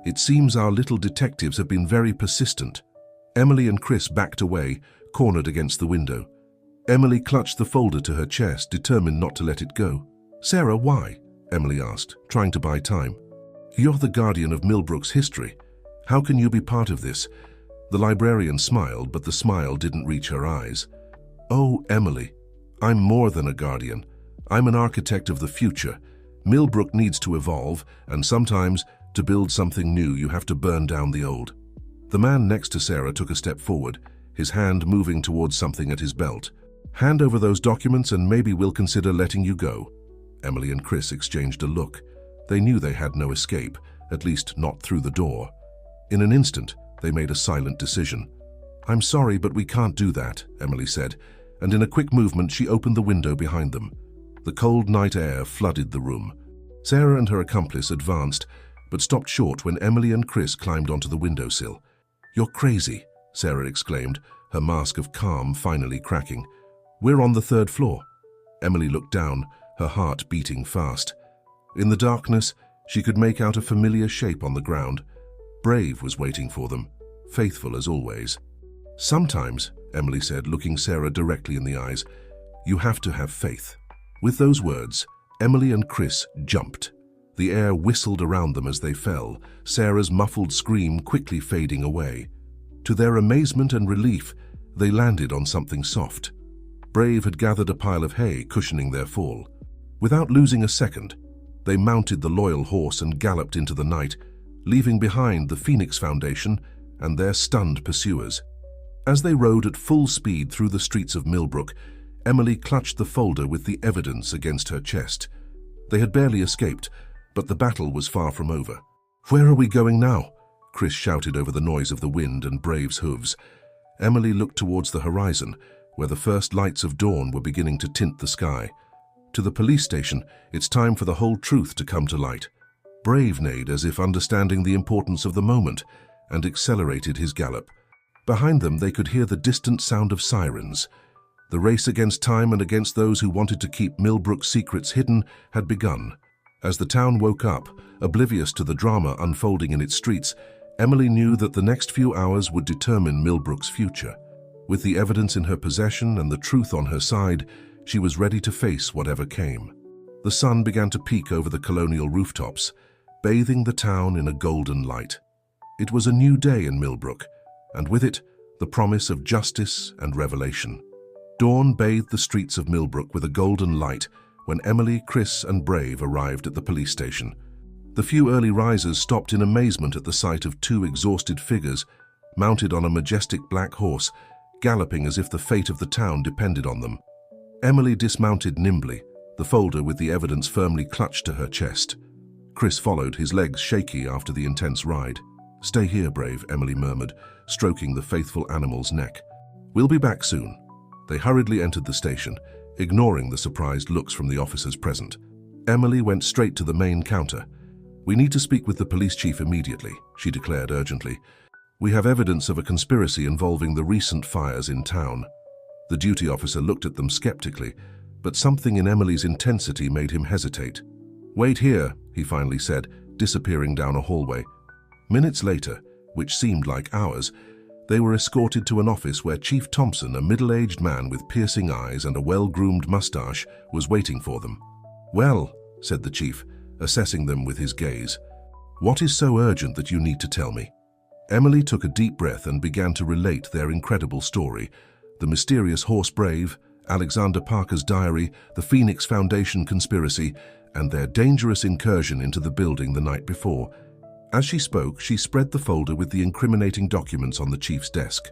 "It seems our little detectives have been very persistent." Emily and Chris backed away, cornered against the window. Emily clutched the folder to her chest, determined not to let it go. "Sarah, why?" Emily asked, trying to buy time. "You're the guardian of Millbrook's history. How can you be part of this?" The librarian smiled, but the smile didn't reach her eyes. "Oh, Emily, I'm more than a guardian. I'm an architect of the future. Millbrook needs to evolve, and sometimes, to build something new, you have to burn down the old." The man next to Sarah took a step forward, his hand moving towards something at his belt. "Hand over those documents and maybe we'll consider letting you go." Emily and Chris exchanged a look. They knew they had no escape, at least not through the door. In an instant, they made a silent decision. "I'm sorry, but we can't do that," Emily said, and in a quick movement she opened the window behind them. The cold night air flooded the room. Sarah and her accomplice advanced, but stopped short when Emily and Chris climbed onto the windowsill. "You're crazy," Sarah exclaimed, her mask of calm finally cracking. "We're on the 3rd floor." Emily looked down, her heart beating fast. In the darkness, she could make out a familiar shape on the ground. Brave was waiting for them, faithful as always. "Sometimes," Emily said, looking Sarah directly in the eyes, "you have to have faith." With those words, Emily and Chris jumped. The air whistled around them as they fell, Sarah's muffled scream quickly fading away. To their amazement and relief, they landed on something soft. Brave had gathered a pile of hay, cushioning their fall. Without losing a second, they mounted the loyal horse and galloped into the night, leaving behind the Phoenix Foundation and their stunned pursuers. As they rode at full speed through the streets of Millbrook, Emily clutched the folder with the evidence against her chest. They had barely escaped, but the battle was far from over. "Where are we going now?" Chris shouted over the noise of the wind and Brave's hooves. Emily looked towards the horizon, where the first lights of dawn were beginning to tint the sky. "To the police station. It's time for the whole truth to come to light." Brave neighed as if understanding the importance of the moment, and accelerated his gallop. Behind them they could hear the distant sound of sirens. The race against time and against those who wanted to keep Millbrook's secrets hidden had begun. As the town woke up, oblivious to the drama unfolding in its streets, Emily knew that the next few hours would determine Millbrook's future. With the evidence in her possession and the truth on her side, she was ready to face whatever came. The sun began to peek over the colonial rooftops, bathing the town in a golden light. It was a new day in Millbrook, and with it, the promise of justice and revelation. Dawn bathed the streets of Millbrook with a golden light when Emily, Chris, and Brave arrived at the police station. The few early risers stopped in amazement at the sight of two exhausted figures, mounted on a majestic black horse, galloping as if the fate of the town depended on them. Emily dismounted nimbly, the folder with the evidence firmly clutched to her chest. Chris followed, his legs shaky after the intense ride. "Stay here, Brave," Emily murmured, stroking the faithful animal's neck. "We'll be back soon." They hurriedly entered the station, ignoring the surprised looks from the officers present. Emily went straight to the main counter. "We need to speak with the police chief immediately," she declared urgently. "We have evidence of a conspiracy involving the recent fires in town." The duty officer looked at them skeptically, but something in Emily's intensity made him hesitate. "Wait here," he finally said, disappearing down a hallway. Minutes later, which seemed like hours, they were escorted to an office where Chief Thompson, a middle-aged man with piercing eyes and a well-groomed mustache, was waiting for them. "Well," said the chief, assessing them with his gaze, "what is so urgent that you need to tell me?" Emily took a deep breath and began to relate their incredible story: the mysterious horse Brave, Alexander Parker's diary, the Phoenix Foundation conspiracy, and their dangerous incursion into the building the night before. As she spoke, she spread the folder with the incriminating documents on the chief's desk.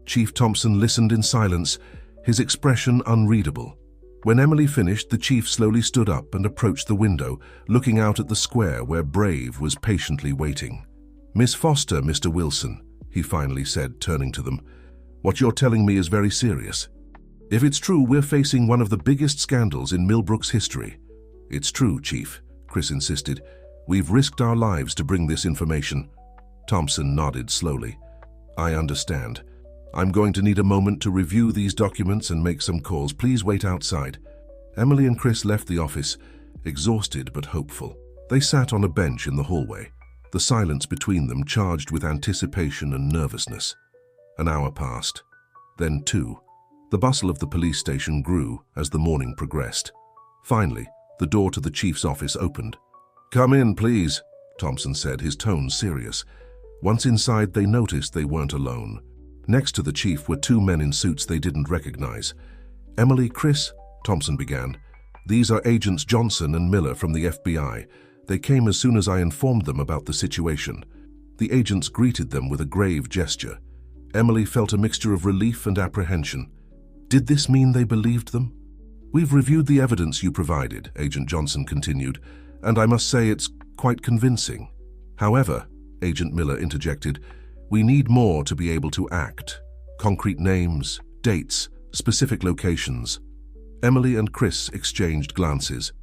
Chief Thompson listened in silence, his expression unreadable. When Emily finished, the chief slowly stood up and approached the window, looking out at the square where Brave was patiently waiting. "Miss Foster, Mr. Wilson," he finally said, turning to them, "what you're telling me is very serious. If it's true, we're facing one of the biggest scandals in Millbrook's history." "It's true, Chief," Chris insisted. "We've risked our lives to bring this information." Thompson nodded slowly. I understand. I'm going to need a moment to review these documents and make some calls. Please wait outside. Emily and Chris left the office, exhausted but hopeful. They sat on a bench in the hallway, the silence between them charged with anticipation and nervousness. An hour passed, then two. The bustle of the police station grew as the morning progressed. Finally, the door to the chief's office opened. "Come in, please," Thompson said, his tone serious. Once inside, they noticed they weren't alone. Next to the chief were two men in suits they didn't recognize. "Emily, Chris," Thompson began. "These are Agents Johnson and Miller from the FBI. They came as soon as I informed them about the situation." The agents greeted them with a grave gesture. Emily felt a mixture of relief and apprehension. Did this mean they believed them? "We've reviewed the evidence you provided," Agent Johnson continued, "and I must say it's quite convincing. However," Agent Miller interjected, "we need more to be able to act. Concrete names, dates, specific locations." Emily and Chris exchanged glances.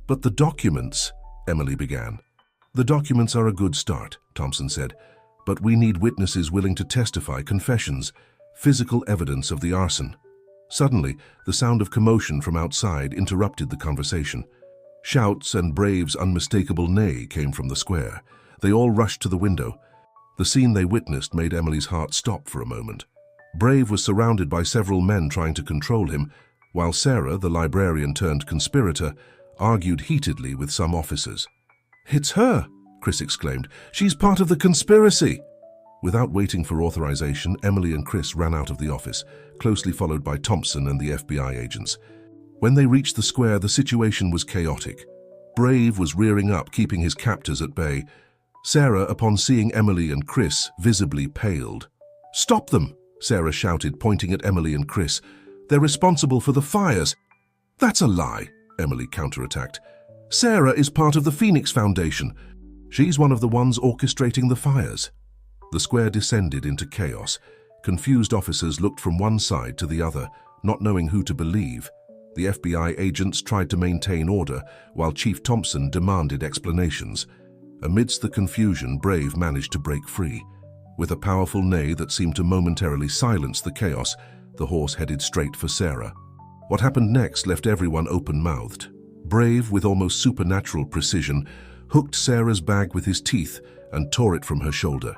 "But the documents," Emily began. "The documents are a good start," Thompson said, "but we need witnesses willing to testify, confessions, physical evidence of the arson." Suddenly, the sound of commotion from outside interrupted the conversation. Shouts and Brave's unmistakable neigh came from the square. They all rushed to the window. The scene they witnessed made Emily's heart stop for a moment. Brave was surrounded by several men trying to control him, while Sarah, the librarian-turned-conspirator, argued heatedly with some officers. "It's her!" Chris exclaimed. "She's part of the conspiracy!" Without waiting for authorization, Emily and Chris ran out of the office, closely followed by Thompson and the FBI agents. When they reached the square, the situation was chaotic. Brave was rearing up, keeping his captors at bay. Sarah, upon seeing Emily and Chris, visibly paled. "Stop them!" Sarah shouted, pointing at Emily and Chris. "They're responsible for the fires." "That's a lie," Emily counterattacked. "Sarah is part of the Phoenix Foundation. She's one of the ones orchestrating the fires." The square descended into chaos. Confused officers looked from one side to the other, not knowing who to believe. The FBI agents tried to maintain order, while Chief Thompson demanded explanations. Amidst the confusion, Brave managed to break free. With a powerful neigh that seemed to momentarily silence the chaos, the horse headed straight for Sarah. What happened next left everyone open-mouthed. Brave, with almost supernatural precision, hooked Sarah's bag with his teeth and tore it from her shoulder.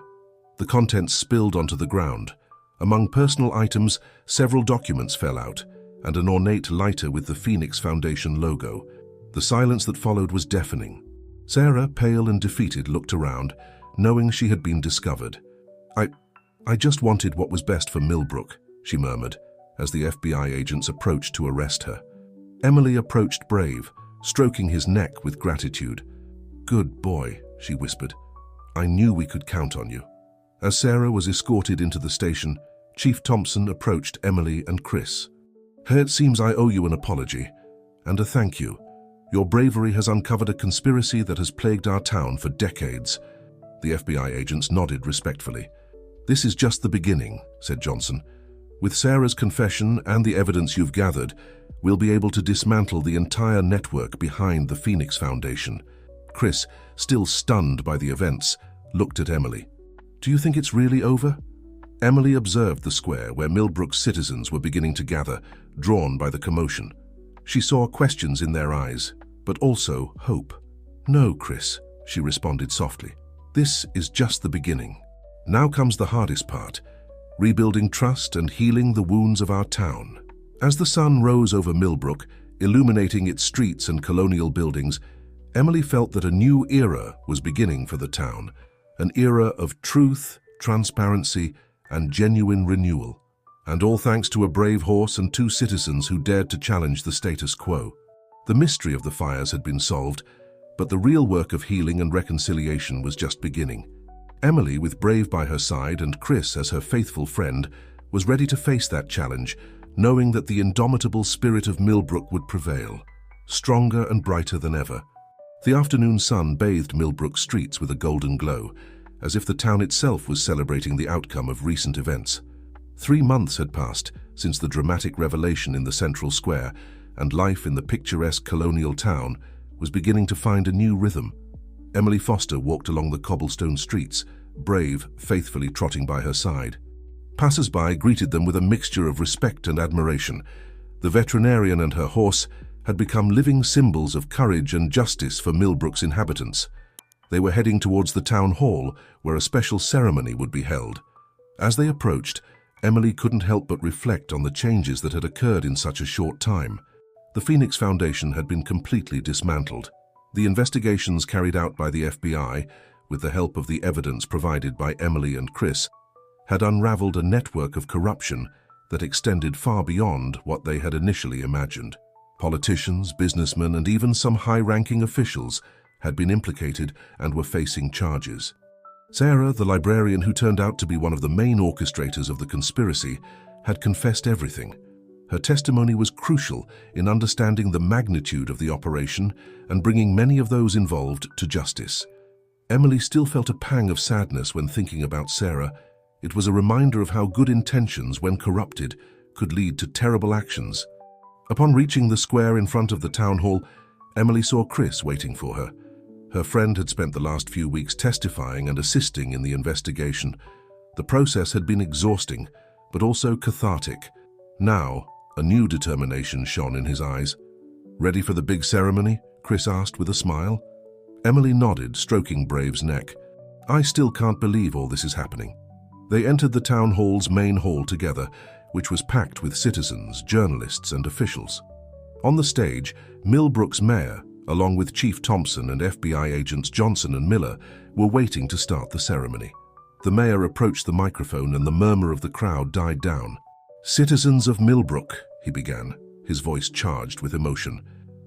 The contents spilled onto the ground. Among personal items, several documents fell out, and an ornate lighter with the Phoenix Foundation logo. The silence that followed was deafening. Sarah, pale and defeated, looked around, knowing she had been discovered. I just wanted what was best for Millbrook," she murmured, as the FBI agents approached to arrest her. Emily approached Brave, stroking his neck with gratitude. "Good boy," she whispered. "I knew we could count on you." As Sarah was escorted into the station, Chief Thompson approached Emily and Chris. "It seems I owe you an apology, and a thank you. Your bravery has uncovered a conspiracy that has plagued our town for decades." The FBI agents nodded respectfully. "This is just the beginning," said Johnson. "With Sarah's confession and the evidence you've gathered, we'll be able to dismantle the entire network behind the Phoenix Foundation." Chris, still stunned by the events, looked at Emily. "Do you think it's really over?" Emily observed the square where Millbrook's citizens were beginning to gather, drawn by the commotion. She saw questions in their eyes, but also hope. "No, Chris," she responded softly. "This is just the beginning. Now comes the hardest part, rebuilding trust and healing the wounds of our town." As the sun rose over Millbrook, illuminating its streets and colonial buildings, Emily felt that a new era was beginning for the town, an era of truth, transparency, and genuine renewal. And all thanks to a brave horse and two citizens who dared to challenge the status quo. The mystery of the fires had been solved, but the real work of healing and reconciliation was just beginning. Emily, with Brave by her side and Chris as her faithful friend, was ready to face that challenge, knowing that the indomitable spirit of Millbrook would prevail, stronger and brighter than ever. The afternoon sun bathed Millbrook's streets with a golden glow, as if the town itself was celebrating the outcome of recent events. 3 months had passed since the dramatic revelation in the central square, and life in the picturesque colonial town was beginning to find a new rhythm. Emily Foster walked along the cobblestone streets, Brave faithfully trotting by her side. Passers-by greeted them with a mixture of respect and admiration. The veterinarian and her horse had become living symbols of courage and justice for Millbrook's inhabitants. They were heading towards the town hall, where a special ceremony would be held. As they approached, Emily couldn't help but reflect on the changes that had occurred in such a short time. The Phoenix Foundation had been completely dismantled. The investigations carried out by the FBI, with the help of the evidence provided by Emily and Chris, had unraveled a network of corruption that extended far beyond what they had initially imagined. Politicians, businessmen, and even some high-ranking officials had been implicated and were facing charges. Sarah, the librarian who turned out to be one of the main orchestrators of the conspiracy, had confessed everything. Her testimony was crucial in understanding the magnitude of the operation and bringing many of those involved to justice. Emily still felt a pang of sadness when thinking about Sarah. It was a reminder of how good intentions, when corrupted, could lead to terrible actions. Upon reaching the square in front of the town hall, Emily saw Chris waiting for her. Her friend had spent the last few weeks testifying and assisting in the investigation. The process had been exhausting, but also cathartic. Now, a new determination shone in his eyes. "Ready for the big ceremony?" Chris asked with a smile. Emily nodded, stroking Brave's neck. "I still can't believe all this is happening." They entered the town hall's main hall together, which was packed with citizens, journalists, and officials. On the stage, Millbrook's mayor, along with Chief Thompson and FBI agents Johnson and Miller, were waiting to start the ceremony. The mayor approached the microphone and the murmur of the crowd died down. "Citizens of Millbrook," he began, his voice charged with emotion,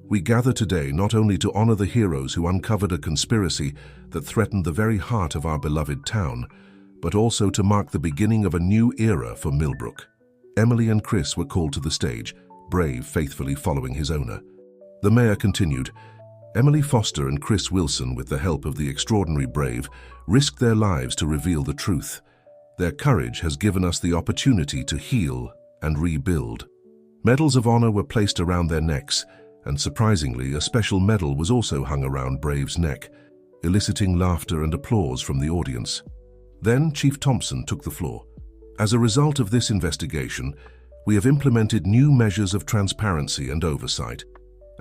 "we gather today not only to honor the heroes who uncovered a conspiracy that threatened the very heart of our beloved town, but also to mark the beginning of a new era for Millbrook." Emily and Chris were called to the stage, Brave faithfully following his owner. The mayor continued, "Emily Foster and Chris Wilson, with the help of the extraordinary Brave, risked their lives to reveal the truth. Their courage has given us the opportunity to heal and rebuild." Medals of honor were placed around their necks, and surprisingly, a special medal was also hung around Brave's neck, eliciting laughter and applause from the audience. Then Chief Thompson took the floor. "As a result of this investigation, we have implemented new measures of transparency and oversight.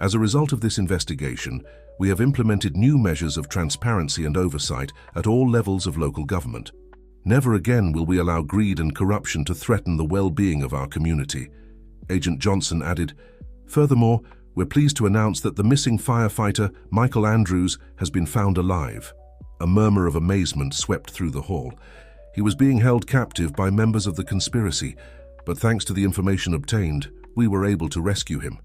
As a result of this investigation, we have implemented new measures of transparency and oversight at all levels of local government. Never again will we allow greed and corruption to threaten the well-being of our community." Agent Johnson added, "Furthermore, we're pleased to announce that the missing firefighter, Michael Andrews, has been found alive." A murmur of amazement swept through the hall. He was being held captive by members of the conspiracy, but thanks to the information obtained, we were able to rescue him.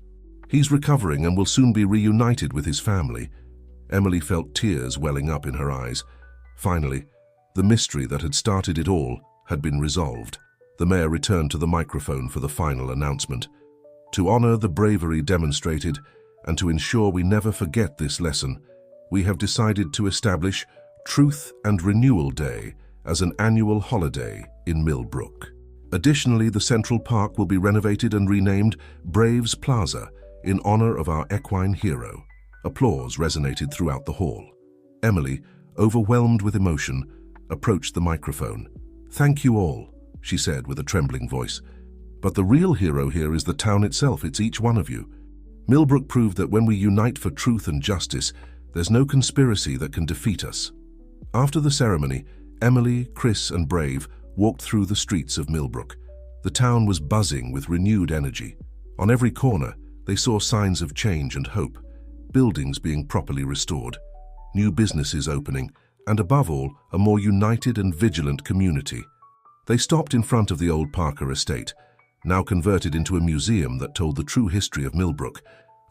"He's recovering and will soon be reunited with his family." Emily felt tears welling up in her eyes. Finally, the mystery that had started it all had been resolved. The mayor returned to the microphone for the final announcement. "To honor the bravery demonstrated and to ensure we never forget this lesson, we have decided to establish Truth and Renewal Day as an annual holiday in Millbrook. Additionally, the Central Park will be renovated and renamed Braves Plaza in honor of our equine hero." Applause resonated throughout the hall. Emily, overwhelmed with emotion, approached the microphone. "Thank you all," she said with a trembling voice. "But the real hero here is the town itself. It's each one of you. Millbrook proved that when we unite for truth and justice, there's no conspiracy that can defeat us." After the ceremony, Emily, Chris, and Brave walked through the streets of Millbrook. The town was buzzing with renewed energy. On every corner, they saw signs of change and hope, buildings being properly restored, new businesses opening, and above all, a more united and vigilant community. They stopped in front of the old Parker estate, now converted into a museum that told the true history of Millbrook,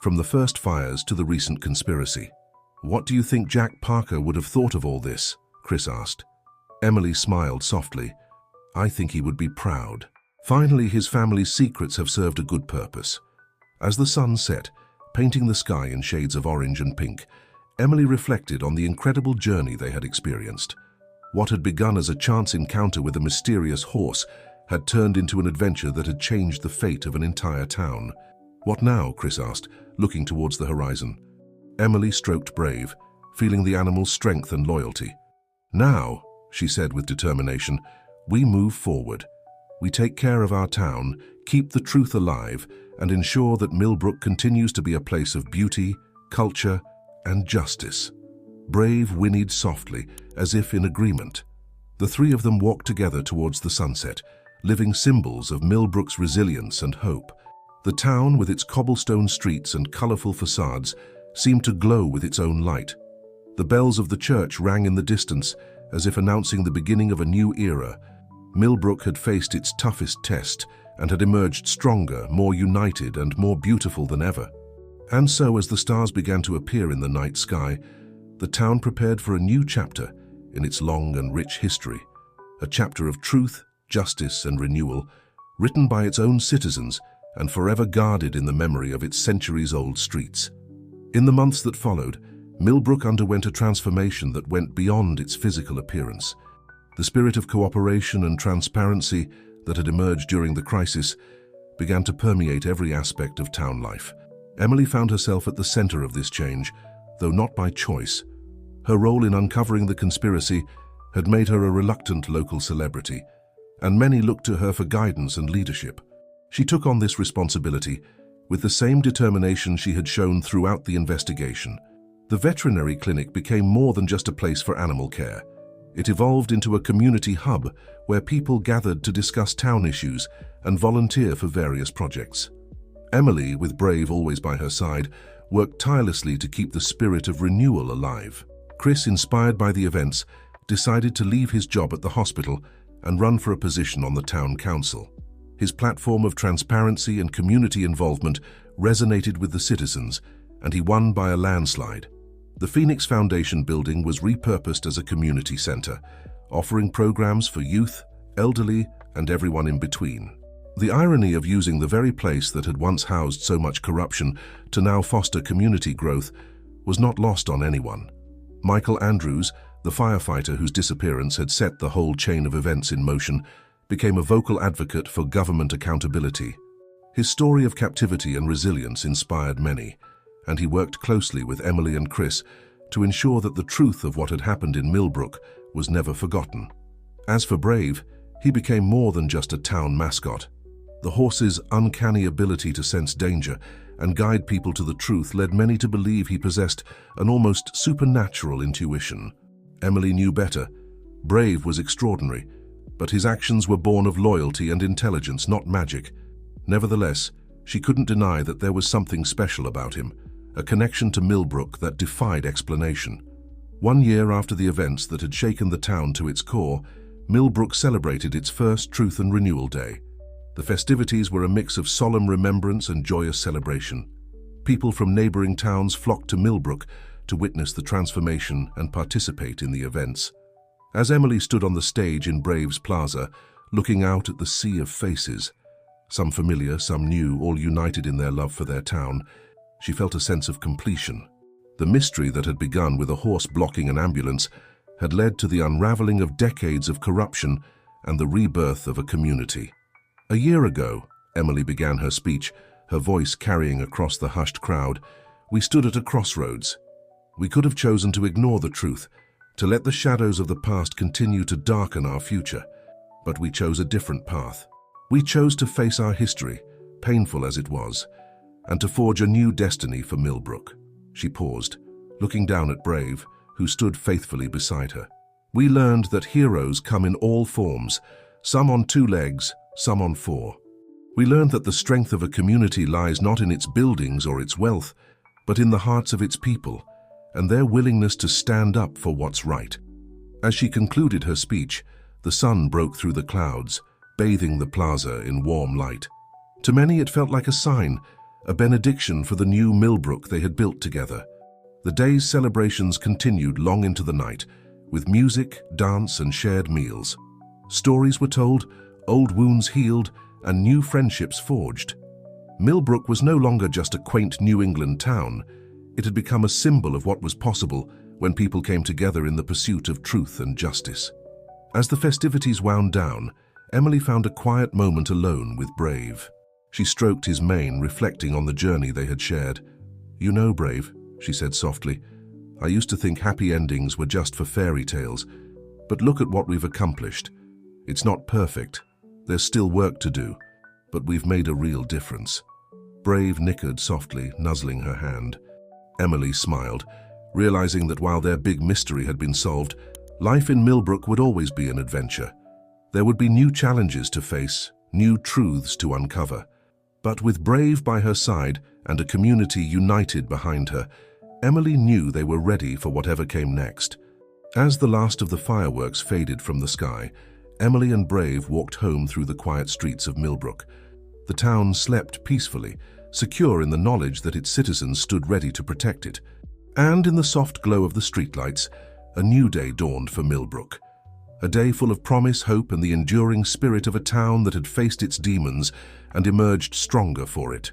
from the first fires to the recent conspiracy. "What do you think Jack Parker would have thought of all this?" Chris asked. Emily smiled softly. "I think he would be proud. Finally, his family's secrets have served a good purpose." As the sun set, painting the sky in shades of orange and pink, Emily reflected on the incredible journey they had experienced. What had begun as a chance encounter with a mysterious horse had turned into an adventure that had changed the fate of an entire town. "What now?" Chris asked, looking towards the horizon. Emily stroked Brave, feeling the animal's strength and loyalty. "Now," she said with determination, "we move forward. We take care of our town, keep the truth alive, and ensure that Millbrook continues to be a place of beauty, culture, and justice." Brave whinnied softly, as if in agreement. The three of them walked together towards the sunset, living symbols of Millbrook's resilience and hope. The town, with its cobblestone streets and colorful facades, seemed to glow with its own light. The bells of the church rang in the distance, as if announcing the beginning of a new era. Millbrook had faced its toughest test and had emerged stronger, more united, and more beautiful than ever. And so, as the stars began to appear in the night sky, the town prepared for a new chapter in its long and rich history, a chapter of truth, justice, and renewal, written by its own citizens and forever guarded in the memory of its centuries-old streets. In the months that followed, Millbrook underwent a transformation that went beyond its physical appearance. The spirit of cooperation and transparency that had emerged during the crisis began to permeate every aspect of town life. Emily found herself at the center of this change, though not by choice. Her role in uncovering the conspiracy had made her a reluctant local celebrity, and many looked to her for guidance and leadership. She took on this responsibility with the same determination she had shown throughout the investigation. The veterinary clinic became more than just a place for animal care. It evolved into a community hub where people gathered to discuss town issues and volunteer for various projects. Emily, with Brave always by her side, worked tirelessly to keep the spirit of renewal alive. Chris, inspired by the events, decided to leave his job at the hospital and run for a position on the town council. His platform of transparency and community involvement resonated with the citizens, and he won by a landslide. The Phoenix Foundation building was repurposed as a community center, offering programs for youth, elderly, and everyone in between. The irony of using the very place that had once housed so much corruption to now foster community growth was not lost on anyone. Michael Andrews, the firefighter whose disappearance had set the whole chain of events in motion, became a vocal advocate for government accountability. His story of captivity and resilience inspired many, and he worked closely with Emily and Chris to ensure that the truth of what had happened in Millbrook was never forgotten. As for Brave, he became more than just a town mascot. The horse's uncanny ability to sense danger and guide people to the truth led many to believe he possessed an almost supernatural intuition. Emily knew better. Brave was extraordinary, but his actions were born of loyalty and intelligence, not magic. Nevertheless, she couldn't deny that there was something special about him, a connection to Millbrook that defied explanation. 1 year after the events that had shaken the town to its core, Millbrook celebrated its first Truth and Renewal Day. The festivities were a mix of solemn remembrance and joyous celebration. People from neighboring towns flocked to Millbrook to witness the transformation and participate in the events. As Emily stood on the stage in Brave's Plaza, looking out at the sea of faces, some familiar, some new, all united in their love for their town, she felt a sense of completion. The mystery that had begun with a horse blocking an ambulance had led to the unraveling of decades of corruption and the rebirth of a community. A year ago, Emily began her speech, her voice carrying across the hushed crowd, we stood at a crossroads. We could have chosen to ignore the truth, to let the shadows of the past continue to darken our future, but we chose a different path. We chose to face our history, painful as it was, and to forge a new destiny for Millbrook. She paused, looking down at Brave, who stood faithfully beside her. We learned that heroes come in all forms, some on 2 legs, some on 4. We learned that the strength of a community lies not in its buildings or its wealth, but in the hearts of its people, and their willingness to stand up for what's right. As she concluded her speech, the sun broke through the clouds, bathing the plaza in warm light. To many it felt like a sign, a benediction for the new Millbrook they had built together. The day's celebrations continued long into the night, with music, dance, and shared meals. Stories were told, old wounds healed, and new friendships forged. Millbrook was no longer just a quaint New England town. It had become a symbol of what was possible when people came together in the pursuit of truth and justice. As the festivities wound down, Emily found a quiet moment alone with Brave. She stroked his mane, reflecting on the journey they had shared. "You know, Brave," she said softly, "I used to think happy endings were just for fairy tales, but look at what we've accomplished. It's not perfect. There's still work to do, but we've made a real difference." Brave nickered softly, nuzzling her hand. Emily smiled, realizing that while their big mystery had been solved, life in Millbrook would always be an adventure. There would be new challenges to face, new truths to uncover. But with Brave by her side and a community united behind her, Emily knew they were ready for whatever came next. As the last of the fireworks faded from the sky, Emily and Brave walked home through the quiet streets of Millbrook. The town slept peacefully, secure in the knowledge that its citizens stood ready to protect it. And in the soft glow of the streetlights, a new day dawned for Millbrook. A day full of promise, hope, and the enduring spirit of a town that had faced its demons and emerged stronger for it.